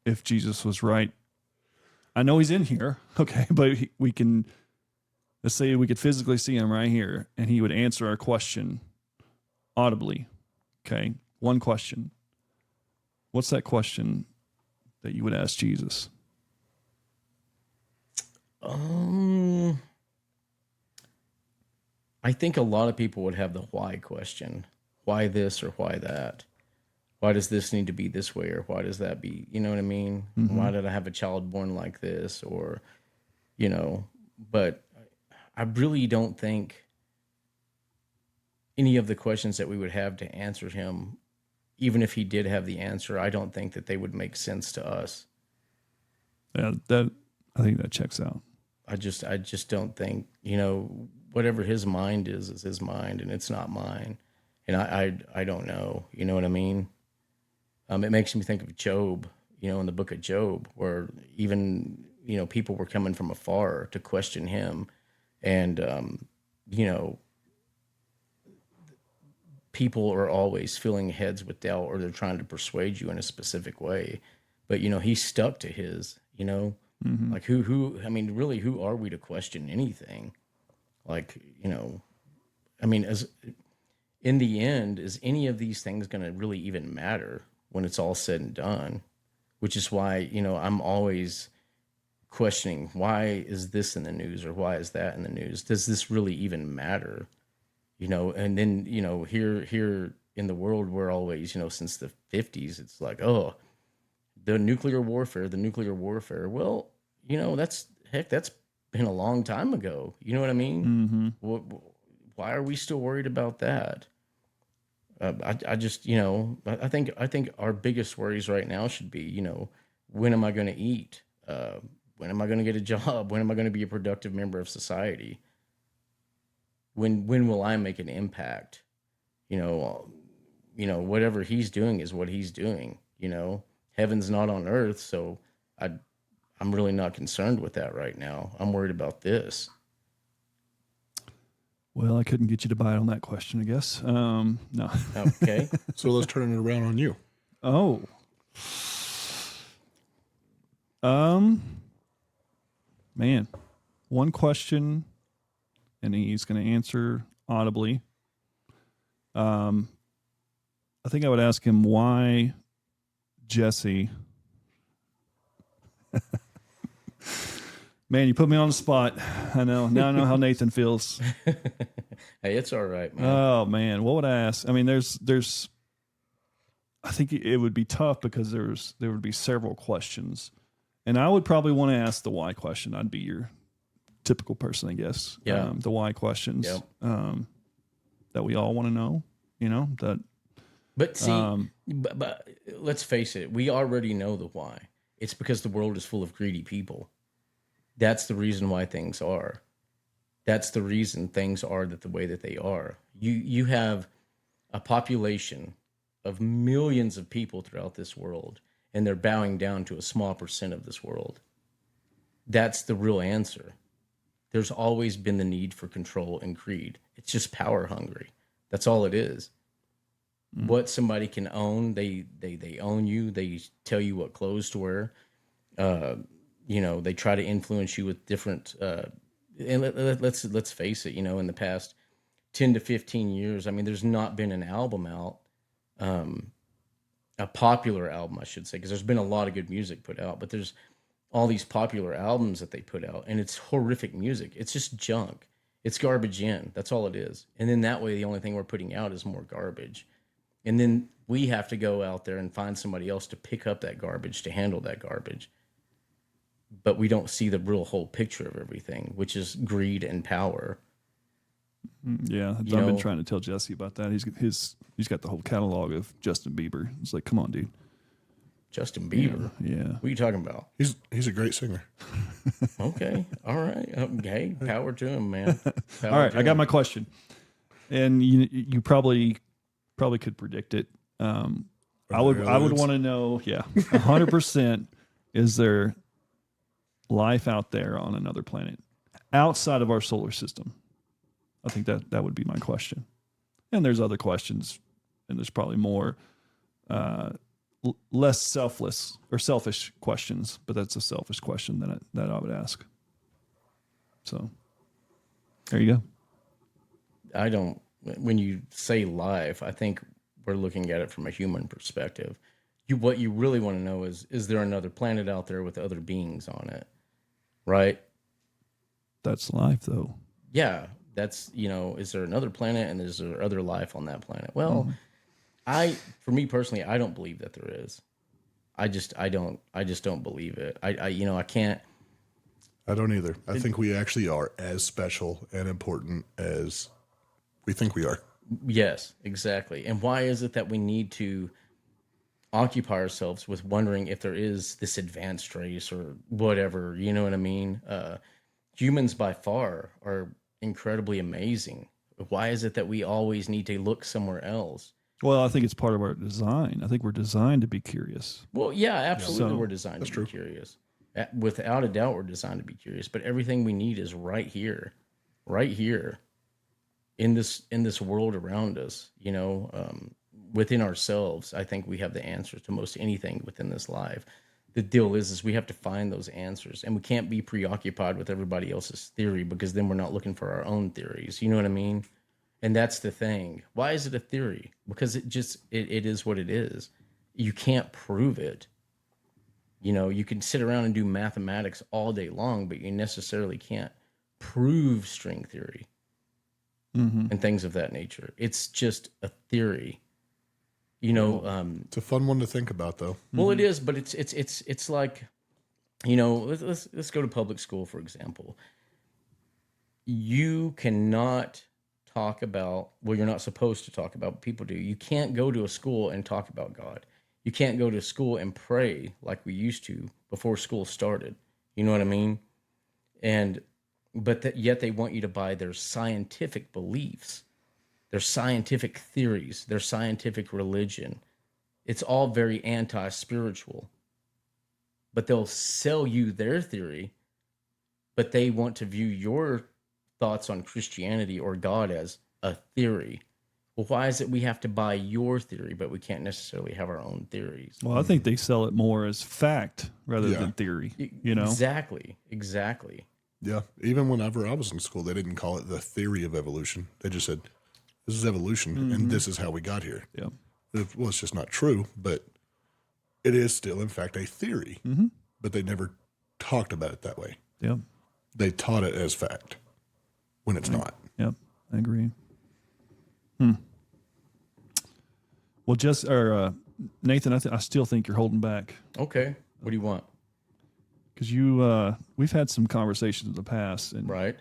if Jesus was right? I know he's in here, okay, but let's say we could physically see him right here and he would answer our question audibly, okay? One question. What's that question that you would ask Jesus? I think a lot of people would have the why question. Why this or why that? Why does this need to be this way or why does that be? You know what I mean? Mm-hmm. Why did I have a child born like this? Or, but I really don't think any of the questions that we would have to answer him, even if he did have the answer, I don't think that they would make sense to us. Yeah, I think that checks out. I just don't think, whatever his mind is his mind and it's not mine. And I don't know, you know what I mean? It makes me think of Job, in the book of Job, where even, people were coming from afar to question him. And, people are always filling heads with doubt or they're trying to persuade you in a specific way. But, he stuck to his, Mm-hmm. like really, who are we to question anything? Like, as in the end, is any of these things going to really even matter when it's all said and done? Which is why, I'm always questioning, why is this in the news or why is that in the news? Does this really even matter? And then, here in the world, we're always, since the 50s, it's like, oh, the nuclear warfare, the nuclear warfare. Well, that's been a long time ago. You know what I mean? Why are we still worried about that? I just, I think our biggest worries right now should be, when am I going to eat? When am I going to get a job? When am I going to be a productive member of society? When will I make an impact? Whatever he's doing is what he's doing. Heaven's not on earth, so I'm really not concerned with that right now. I'm worried about this. Well, I couldn't get you to bite on that question, I guess. No. Okay. So let's turn it around on you. Oh. Man, one question, and he's going to answer audibly. I think I would ask him why Jesse. Man, you put me on the spot. I know. Now I know how Nathan feels. Hey, it's all right, man. Oh man, what would I ask? I mean, there's. I think it would be tough because there would be several questions, and I would probably want to ask the why question. I'd be your typical person, I guess. Yeah. The why questions. Yep. That we all want to know. That. But see, but let's face it, we already know the why. It's because the world is full of greedy people. That's the reason why things are. That's the reason things are the way that they are. You have a population of millions of people throughout this world, and they're bowing down to a small percent of this world. That's the real answer. There's always been the need for control and greed. It's just power hungry. That's all it is. What somebody can own, they own you. They tell you what clothes to wear. They try to influence you with different. And let's face it. In the past 10 to 15 years, I mean, there's not been an album out, a popular album, I should say, because there's been a lot of good music put out, but there's all these popular albums that they put out, and it's horrific music. It's just junk. It's garbage in. That's all it is. And then that way, the only thing we're putting out is more garbage. And then we have to go out there and find somebody else to pick up that garbage, to handle that garbage. But we don't see the real whole picture of everything, which is greed and power. Yeah, I've been trying to tell Jesse about that. He's got the whole catalog of Justin Bieber. It's like, come on, dude. Justin Bieber? Yeah. What are you talking about? He's a great singer. Okay. All right. Okay. Power to him, man. All right. I got my question. And you probably could predict it. I would want to know, 100%, is there life out there on another planet outside of our solar system? I think that would be my question. And there's other questions, and there's probably more less selfless or selfish questions, but that's a selfish question that I would ask. So there you go. When you say life, I think we're looking at it from a human perspective. What you really want to know is there another planet out there with other beings on it? Right? That's life, though. Yeah. That's, is there another planet, and is there other life on that planet? Well, for me personally, I don't believe that there is. I just don't believe it. I can't. I don't either. I think we actually are as special and important as we think we are. Yes, exactly. And why is it that we need to occupy ourselves with wondering if there is this advanced race or whatever? You know what I mean? Humans by far are incredibly amazing. Why is it that we always need to look somewhere else? Well, I think it's part of our design. I think we're designed to be curious. Well, yeah, absolutely. So, we're designed to be curious. Without a doubt, we're designed to be curious. But everything we need is right here in this world around us. Within ourselves, I think we have the answers to most anything within this life. The deal is we have to find those answers, and we can't be preoccupied with everybody else's theory, because then we're not looking for our own theories. You know what I mean? And that's the thing. Why is it a theory? Because it is what it is. You can't prove it. You can sit around and do mathematics all day long, but you necessarily can't prove string theory and things of that nature. It's just a theory. You know, It's a fun one to think about, though. well, it is, but it's like, you know, let's go to public school, for example. You cannot talk about, well, you're not supposed to talk about, but people do. You can't go to a school and talk about God. You can't go to school and pray like we used to before school started. You know what I mean? And yet they want you to buy their scientific beliefs, their scientific theories, their scientific religion. It's all very anti-spiritual. But they'll sell you their theory, but they want to view your thoughts on Christianity or God as a theory. Well, why is it we have to buy your theory, but we can't necessarily have our own theories? Well, I think they sell it more as fact rather than theory. You know, Exactly. Yeah. Even whenever I was in school, they didn't call it the theory of evolution. They just said, this is evolution, and this is how we got here. Yeah. Well, it's just not true, but it is still, in fact, a theory. But they never talked about it that way. Yeah. They taught it as fact when it's not. Yep. I agree. Well, Nathan, I still think you're holding back Okay. What do you want? because we've had some conversations in the past, and Right.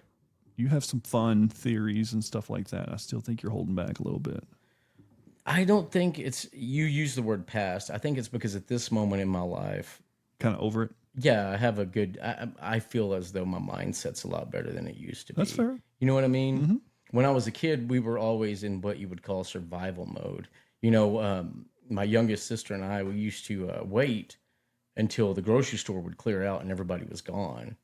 you have some fun theories and stuff like that. I still think you're holding back a little bit. I don't think you use the word past. I think it's because at this moment in my life, Kind of over it. yeah, I feel as though my mindset's a lot better than it used to be. That's fair. You know what I mean? When I was a kid, we were always in what you would call survival mode. You know, my youngest sister and I, we used to wait until the grocery store would clear out and everybody was gone.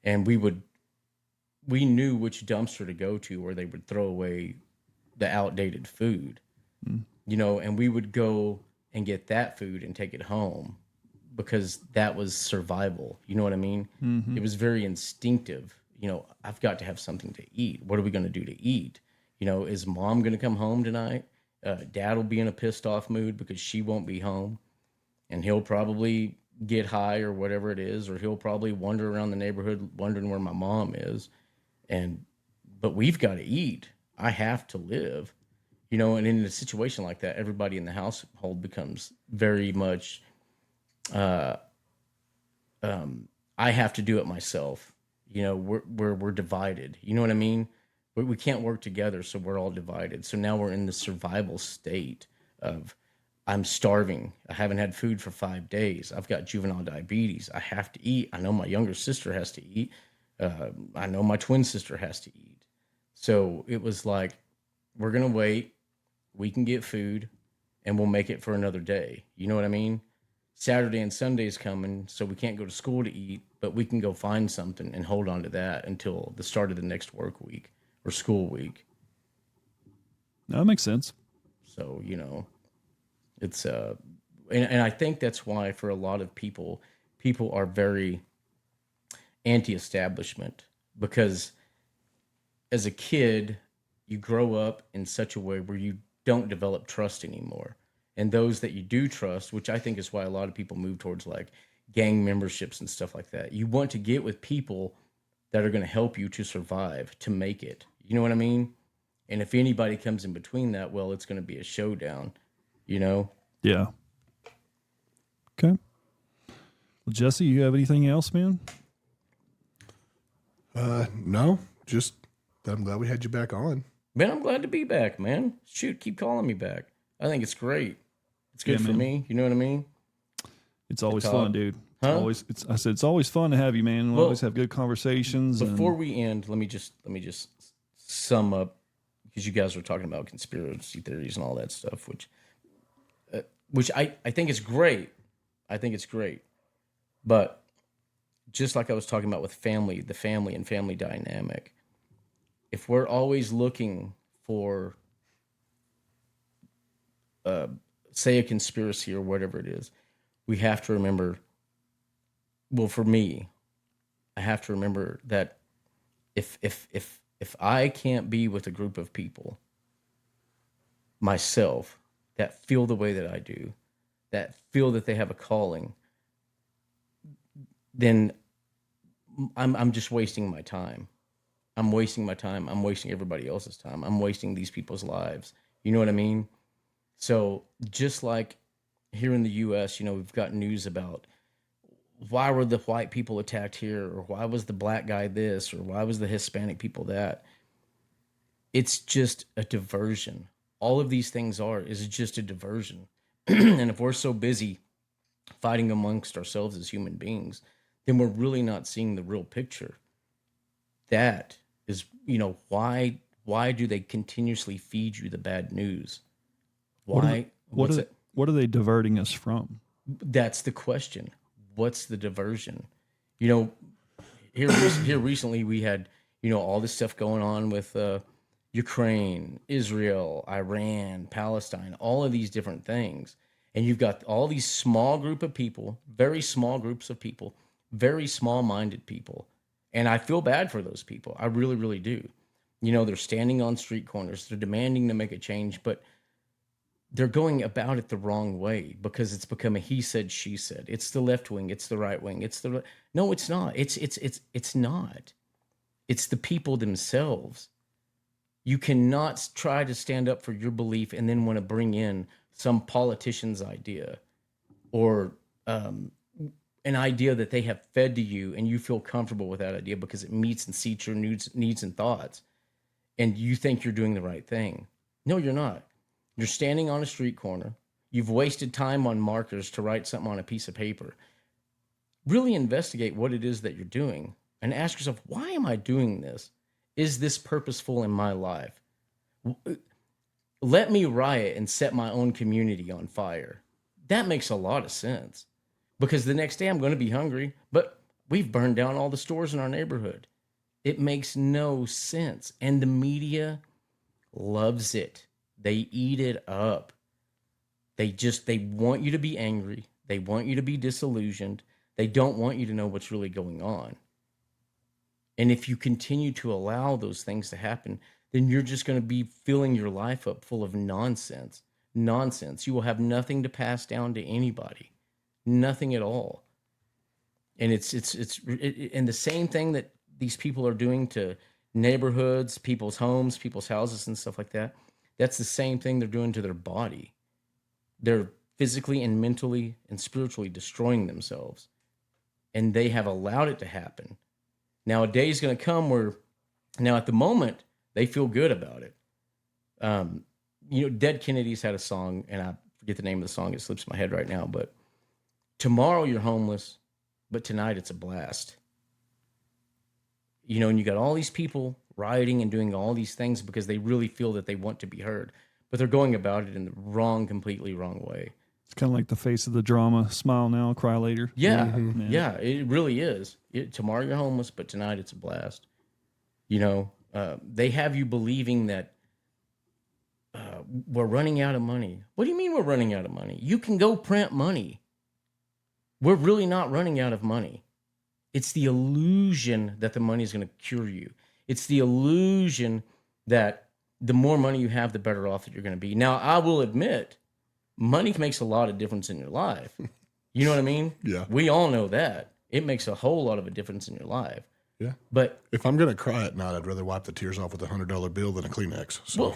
And we knew which dumpster to go to where they would throw away the outdated food. You know, and we would go and get that food and take it home because that was survival. You know what I mean? It was very instinctive. You know, I've got to have something to eat. What are we going to do to eat? You know, is mom going to come home tonight? Dad will be in a pissed off mood because she won't be home, and he'll probably get high or whatever it is, or he'll probably wander around the neighborhood wondering where my mom is. But we've got to eat. I have to live. You know, and in a situation like that, everybody in the household becomes very much, I have to do it myself. You know, we're divided. You know what I mean? We can't work together, so we're all divided. So now we're in the survival state of, I'm starving. I haven't had food for 5 days. I've got juvenile diabetes. I have to eat. I know my younger sister has to eat. I know my twin sister has to eat. So it was like, we're going to wait. We can get food, and we'll make it for another day. You know what I mean? Saturday and Sunday's coming, so we can't go to school to eat, but we can go find something and hold on to that until the start of the next work week or school week. That makes sense. So, you know, it's and I think that's why for a lot of people are very anti-establishment, because as a kid, you grow up in such a way where you don't develop trust anymore. And those that you do trust, which I think is why a lot of people move towards like gang memberships and stuff like that. You want to get with people that are going to help you to survive, to make it. You know what I mean? And if anybody comes in between that, well, it's going to be a showdown, you know? Yeah. Okay. Well, Jesse, you have anything else, man? No, just that I'm glad we had you back on. Man, I'm glad to be back, man. Shoot, keep calling me back. I think it's great. It's good for me. You know what I mean? It's always talk. fun, dude. Huh? I said it's always fun to have you, man. We Well, always have good conversations. Before we end, let me just sum up, because you guys were talking about conspiracy theories and all that stuff, which I think is great. I think it's great. But just like I was talking about with family, the family and family dynamic, if we're always looking for, say, a conspiracy or whatever it is, we have to remember, well, for me, I have to remember that if I can't be with a group of people myself that feel the way that I do, that feel that they have a calling, then I'm just wasting my time. I'm wasting my time. I'm wasting everybody else's time. I'm wasting these people's lives. You know what I mean? So just like here in the U.S., we've got news about why were the white people attacked here, or why was the black guy this, or why was the Hispanic people that. It's just a diversion. All of these things is just a diversion. And if we're so busy fighting amongst ourselves as human beings, then we're really not seeing the real picture. That is, why do they continuously feed you the bad news? Why? What are they diverting us from? That's the question. What's the diversion? Here recently we had, all this stuff going on with Ukraine, Israel, Iran, Palestine, all of these different things. And you've got all these small group of people, very small groups of people, very small-minded people. And I feel bad for those people. I really, really do. They're standing on street corners. They're demanding to make a change, but they're going about it the wrong way because it's become a he said, she said. It's the left wing. It's the right wing. No, it's not. It's not. It's the people themselves. You cannot try to stand up for your belief and then want to bring in some politician's idea or an idea that they have fed to you and you feel comfortable with that idea because it meets and suits your needs and thoughts. And you think you're doing the right thing. No, you're not. You're standing on a street corner. You've wasted time on markers to write something on a piece of paper. Really investigate what it is that you're doing and ask yourself, why am I doing this? Is this purposeful in my life? Let me riot and set my own community on fire. That makes a lot of sense because the next day I'm going to be hungry, but we've burned down all the stores in our neighborhood. It makes no sense. And the media loves it. They eat it up. They want you to be angry. They want you to be disillusioned. They don't want you to know what's really going on. And if you continue to allow those things to happen, then you're just going to be filling your life up full of nonsense. Nonsense. You will have nothing to pass down to anybody. Nothing at all. And it's the same thing that these people are doing to neighborhoods, people's homes, people's houses and stuff like that. That's the same thing they're doing to their body. They're physically and mentally and spiritually destroying themselves. And they have allowed it to happen. Now, a day is going to come where, now at the moment, they feel good about it. Dead Kennedys had a song, and I forget the name of the song. It slips my head right now. But tomorrow you're homeless, but tonight it's a blast. And you got all these people rioting and doing all these things because they really feel that they want to be heard. But they're going about it in the completely wrong way. It's kind of like the face of the drama. Smile now, cry later. Yeah, yeah, it really is. Tomorrow you're homeless, but tonight it's a blast. They have you believing that we're running out of money. What do you mean we're running out of money? You can go print money. We're really not running out of money. It's the illusion that the money is going to cure you. It's the illusion that the more money you have, the better off that you're going to be. Now, I will admit, money makes a lot of difference in your life. You know what I mean? Yeah. We all know that. It makes a whole lot of a difference in your life. Yeah. But if I'm going to cry at night, I'd rather wipe the tears off with $100 bill than a Kleenex. So,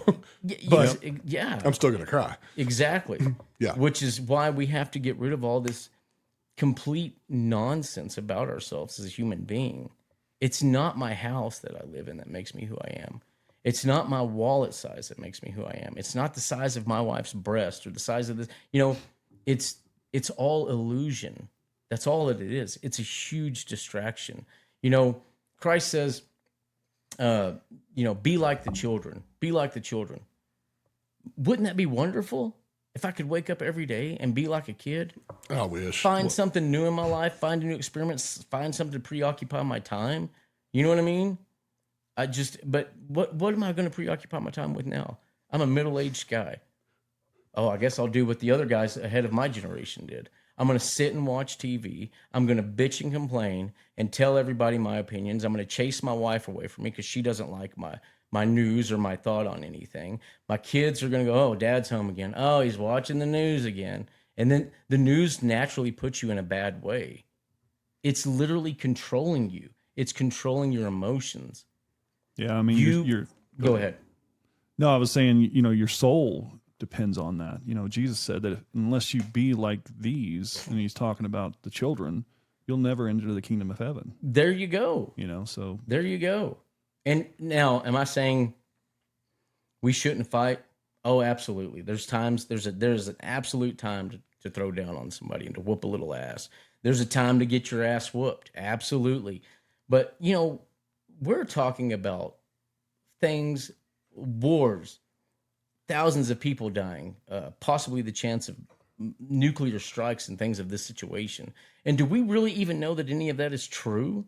yeah. I'm still going to cry. Exactly. Yeah. Which is why we have to get rid of all this complete nonsense about ourselves as a human being. It's not my house that I live in that makes me who I am. It's not my wallet size that makes me who I am. It's not the size of my wife's breast or the size of this. It's all illusion. That's all that it is. It's a huge distraction. Christ says, be like the children. Be like the children. Wouldn't that be wonderful? If I could wake up every day and be like a kid, I wish. Find something new in my life, find a new experiment, find something to preoccupy my time. You know what I mean? But what am I going to preoccupy my time with now? I'm a middle-aged guy. Oh, I guess I'll do what the other guys ahead of my generation did. I'm going to sit and watch TV. I'm going to bitch and complain and tell everybody my opinions. I'm going to chase my wife away from me because she doesn't like my news or my thought on anything. My kids are going to go, oh, Dad's home again. Oh, he's watching the news again. And then the news naturally puts you in a bad way. It's literally controlling you. It's controlling your emotions. Yeah, I mean, you're go ahead. No, I was saying, your soul depends on that. You know, Jesus said that unless you be like these, and he's talking about the children, you'll never enter the kingdom of heaven. There you go. You know, so There you go. And now, am I saying we shouldn't fight? Oh, absolutely. There's times, there's an absolute time to throw down on somebody and to whoop a little ass. There's a time to get your ass whooped. Absolutely. But, you know, we're talking about things, wars, thousands of people dying, possibly the chance of nuclear strikes and things of this situation. And do we really even know that any of that is true?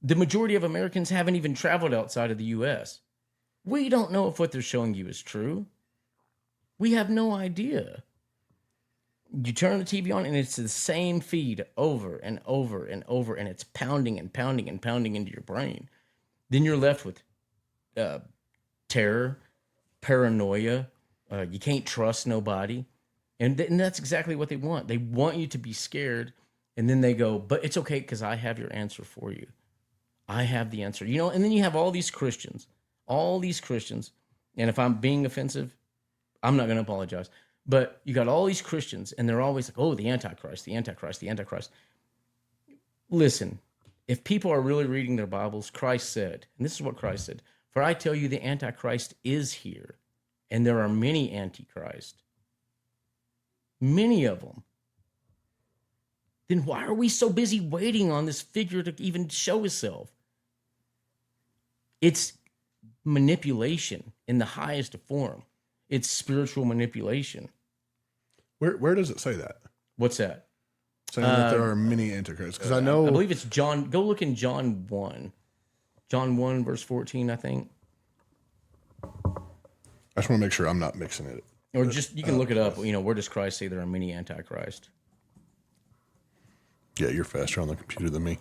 The majority of Americans haven't even traveled outside of the U.S. We don't know if what they're showing you is true. We have no idea. You turn the TV on and it's the same feed over and over and over, and it's pounding and pounding and pounding into your brain. Then you're left with terror, paranoia. You can't trust nobody. And that's exactly what they want. They want you to be scared. And then they go, but it's okay because I have your answer for you. I have the answer. You know, and then you have all these Christians. And if I'm being offensive, I'm not going to apologize. But you got all these Christians, and they're always like, oh, the Antichrist, the Antichrist, the Antichrist. Listen, if people are really reading their Bibles, Christ said, and this is what Christ said, for I tell you the Antichrist is here, and there are many Antichrists. Many of them. Then why are we so busy waiting on this figure to even show himself? It's manipulation in the highest form. It's spiritual manipulation. Where does it say that? What's that? Saying that there are many antichrists. Because I know. I believe it's John. Go look in John 1. John 1, verse 14, I think. I just want to make sure I'm not mixing it. Or just, you can look it up. You know, where does Christ say there are many Antichrist? Yeah, you're faster on the computer than me.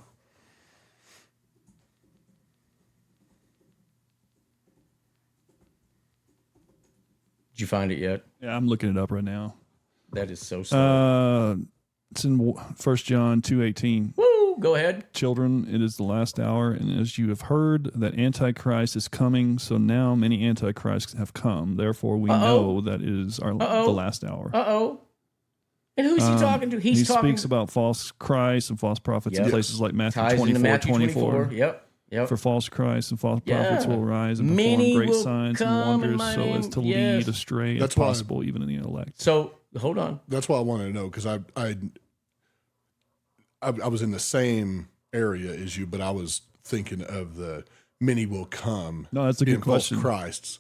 Did you find it yet? yeah, I'm looking it up right now. That is so slow. It's in 1 John 2:18. Woo! Go ahead. Children, it is the last hour, and as you have heard that Antichrist is coming, so now many Antichrists have come. Therefore, we know that it is the last hour. Uh-oh. And who's he talking to? He speaks about false Christs and false prophets in places like Matthew Ties into 24, Matthew 24. Yep. For false Christs and false prophets will rise and perform Many great will signs and come in wonders my so as name. to Yes. lead astray, That's if why- possible, even in the elect. So, hold on. That's why I wanted to know, because I was in the same area as you, but I was thinking of the many will come. No, that's a good in false question. Christs.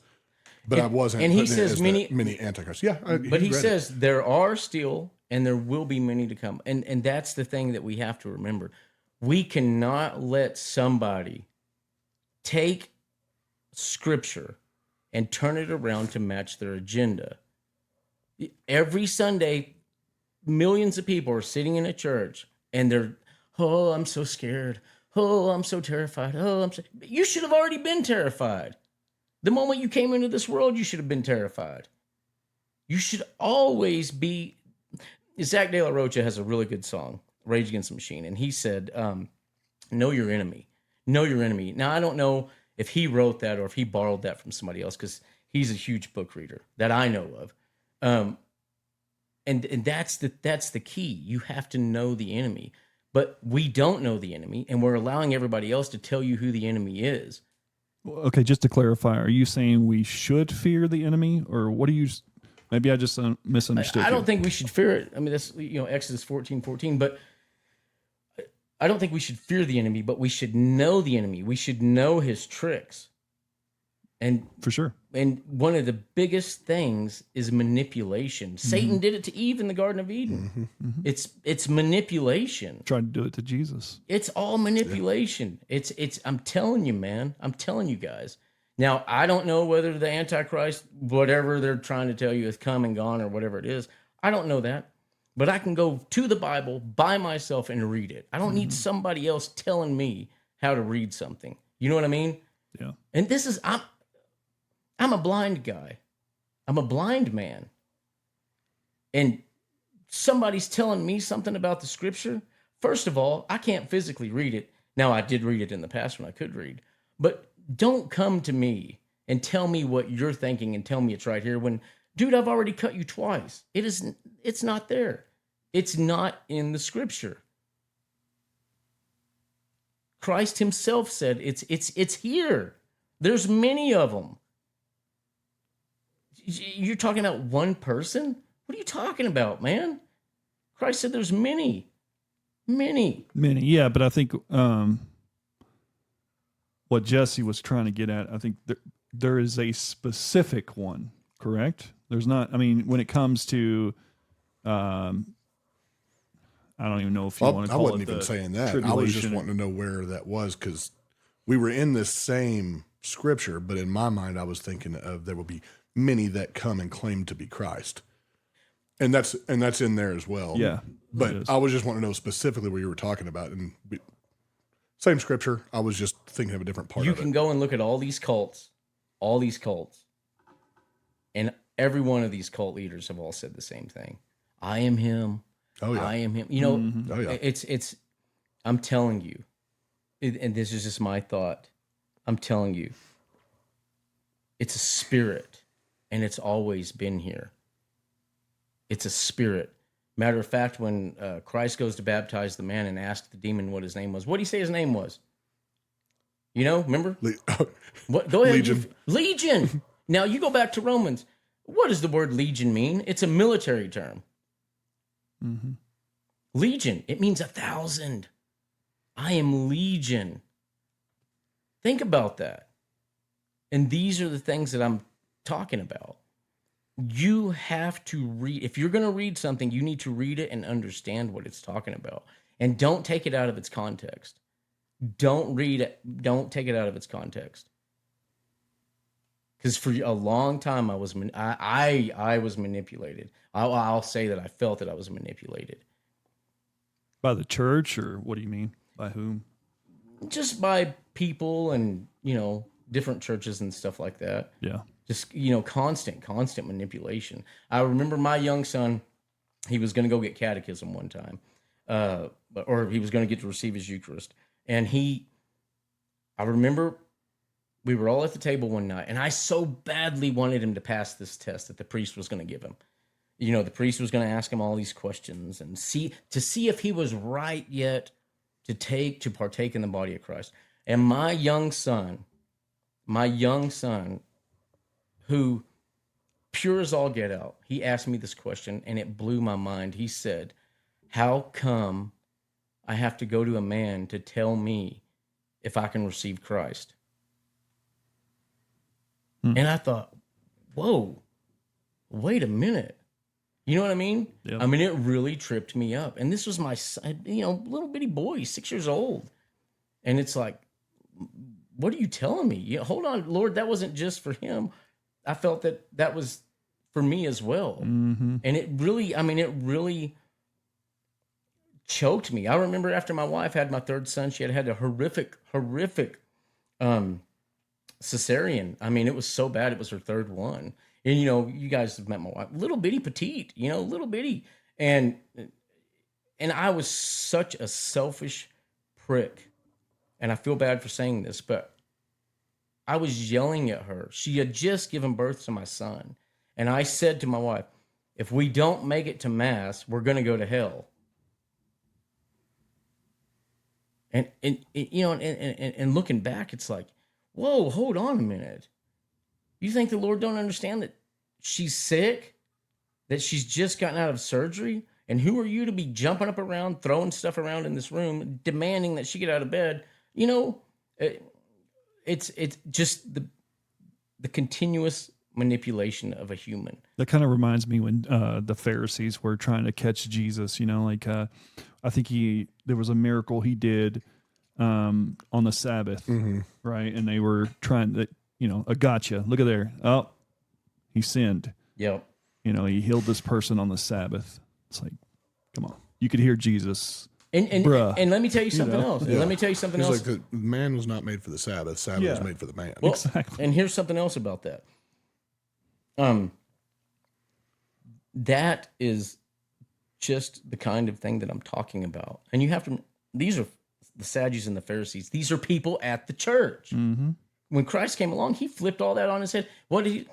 But I wasn't. and he putting it says as many antichrists. Yeah, But he says there are still, and there will be many to come. And that's the thing that we have to remember. We cannot let somebody take scripture and turn it around to match their agenda. Every Sunday, millions of people are sitting in a church and they're, oh, I'm so scared. Oh, I'm so terrified. You should have already been terrified. The moment you came into this world, you should have been terrified. You should always be. Zach De La Rocha has a really good song, Rage Against the Machine, and he said, know your enemy. Know your enemy. Now, I don't know if he wrote that or if he borrowed that from somebody else, because he's a huge book reader that I know of. And that's the key. You have to know the enemy. But we don't know the enemy, and we're allowing everybody else to tell you who the enemy is. Okay, just to clarify, are you saying we should fear the enemy, or what are you? Maybe I just misunderstood. I don't you. think we should fear it. I mean, that's Exodus 14:14. But I don't think we should fear the enemy, but we should know the enemy. We should know his tricks. And For sure. And one of the biggest things is manipulation. Satan did it to Eve in the Garden of Eden. It's manipulation. Tried to do it to Jesus. It's all manipulation. It's I'm telling you, man. I'm telling you guys. Now, I don't know whether the Antichrist, whatever they're trying to tell you, is come and gone or whatever it is. I don't know that. But I can go to the Bible by myself and read it. I don't need somebody else telling me how to read something. You know what I mean? Yeah. And this is I'm a blind guy. I'm a blind man. And somebody's telling me something about the scripture. First of all, I can't physically read it. Now, I did read it in the past when I could read. But don't come to me and tell me what you're thinking and tell me it's right here when, dude, I've already cut you twice. It's not there. It's not in the scripture. Christ himself said it's here. There's many of them. You're talking about one person? What are you talking about, man? Christ said there's many. Yeah, but I think what Jesse was trying to get at, I think there is a specific one, correct? There's not, I mean, when it comes to, I don't even know if you want to I call wasn't it even the saying that. I was just tribulation. wanting to know where that was because we were in this same scripture, but in my mind, I was thinking of there will be many that come and claim to be Christ. And that's in there as well. Yeah. it But is. I was just wanting to know specifically what you were talking about. And same scripture. I was just thinking of a different part You of can it. go and look at all these cults, and every one of these cult leaders have all said the same thing. I am him. Oh, yeah. I am him. You know, Oh, yeah. it's, I'm telling you, and this is just my thought. I'm telling you, it's a spirit, and it's always been here. It's a spirit. Matter of fact, when Christ goes to baptize the man and asks the demon what his name was, what did he say his name was? You know, remember? What? Go ahead. Legion. Legion. Now you go back to Romans. What does the word legion mean? It's a military term. Mm-hmm. Legion. It means 1,000. I am legion. Think about that. And these are the things that I'm talking about. You have to read. If you're going to read something, you need to read it and understand what it's talking about. And don't take it out of its context. Don't read it. Don't take it out of its context. Because for a long time, I was manipulated. I'll say that I felt that I was manipulated. By the church, or what do you mean? By whom? Just by people and, different churches and stuff like that. Yeah. Just, constant manipulation. I remember my young son, he was going to go get catechism one time, or he was going to get to receive his Eucharist. And I remember we were all at the table one night, and I so badly wanted him to pass this test that the priest was going to give him. The priest was going to ask him all these questions and see if he was right yet to partake in the body of Christ. And my young son, who pure as all get out, he asked me this question, and it blew my mind. He said, "How come I have to go to a man to tell me if I can receive Christ?" And I thought, whoa, wait a minute. You know what I mean? Yep. I mean, it really tripped me up. And this was my son, little bitty boy, 6 years old. And it's like, what are you telling me? Hold on, Lord, that wasn't just for him. I felt that was for me as well. Mm-hmm. And it really choked me. I remember after my wife had my third son, she had a horrific cesarean. I mean, it was so bad. It was her third one. And, you guys have met my wife, little bitty petite, little bitty. And I was such a selfish prick. And I feel bad for saying this, but I was yelling at her. She had just given birth to my son. And I said to my wife, if we don't make it to Mass, we're going to go to hell. And looking back, it's like, whoa, hold on a minute. You think the Lord don't understand that she's sick? That she's just gotten out of surgery? And who are you to be jumping up around, throwing stuff around in this room, demanding that she get out of bed? It's just the continuous manipulation of a human. That kind of reminds me when the Pharisees were trying to catch Jesus, I think there was a miracle he did on the Sabbath, right? And they were trying to, a gotcha. Look at there. Oh, he sinned. Yep. He healed this person on the Sabbath. It's like, come on. You could hear Jesus. And Bruh. and let me tell you something know? else. Yeah. Let me tell you something He's else. like, the man was not made for the Sabbath. Sabbath was Yeah. made for the man. Well, Exactly. And here's something else about that. That is just the kind of thing that I'm talking about. And these are the Sadducees and the Pharisees. These are people at the church. Mm-hmm. when Christ came along, he flipped all that on his head. What did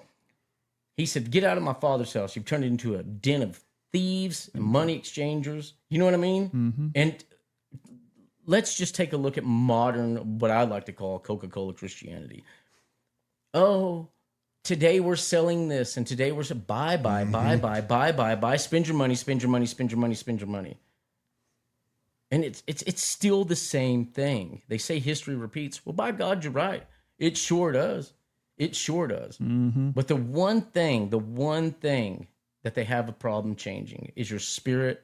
he said, get out of my Father's house. You've turned it into a den of thieves and money exchangers. You know what I mean? And let's just take a look at modern, what I like to call Coca-Cola Christianity. Oh, today we're selling this, and today we're buy, spend your money, spend your money, spend your money, spend your money. And it's still the same thing. They say history repeats. Well, by God, you're right. It sure does. It sure does. But the one thing that they have a problem changing is your spirit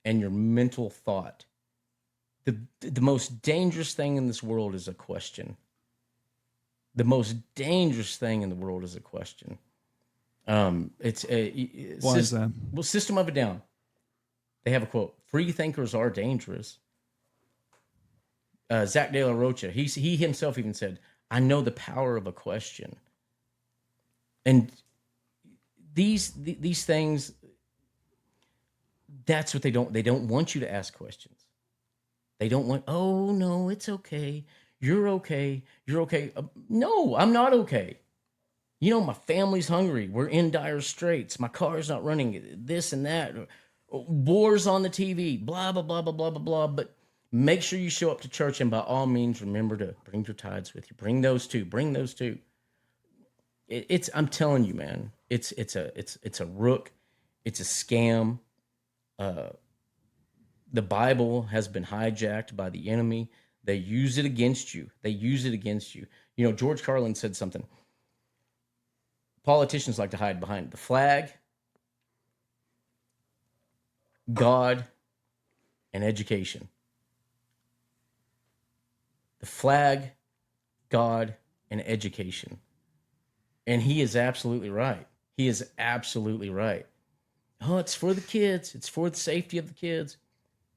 and your mental thought. The most dangerous thing in this world is a question. The most dangerous thing in the world is a question. Why is that? Well, System of a Down. They have a quote: "Free thinkers are dangerous." Zach De La Rocha, he himself even said, "I know the power of a question." And these things, that's what they don't want you to ask questions. They don't want, oh no, it's okay. You're okay. You're okay. No, I'm not okay. You know, my family's hungry. We're in dire straits. My car's not running. This and that. Wars on the TV. Blah, blah, blah, blah, blah, blah, blah. But make sure you show up to church, and by all means, remember to bring your tithes with you. Bring those two. Bring those two. I'm telling you, man. It's a rook. It's a scam. The Bible has been hijacked by the enemy. They use it against you. They use it against you. You know, George Carlin said something. Politicians like to hide behind the flag, God, and education. The flag, God, and education. And he is absolutely right. He is absolutely right. Oh, it's for the kids. It's for the safety of the kids.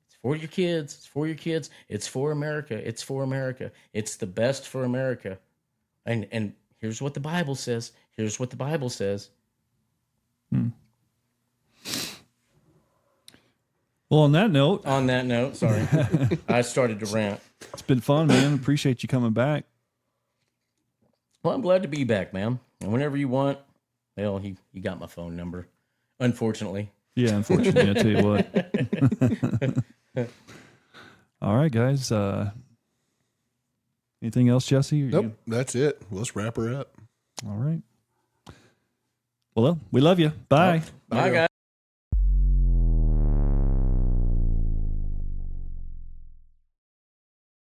It's for your kids. It's for your kids. It's for America. It's for America. It's the best for America. And here's what the Bible says. Here's what the Bible says. Well, on that note, sorry. I started to rant. it's been fun, man. Appreciate you coming back. Well, I'm glad to be back, man. And whenever you want, well, you got my phone number, unfortunately. Yeah, unfortunately, I tell you what. All right, guys. Anything else, Jesse? Nope, that's it. Let's wrap her up. All right. Well, we love you. Bye. Bye, guys.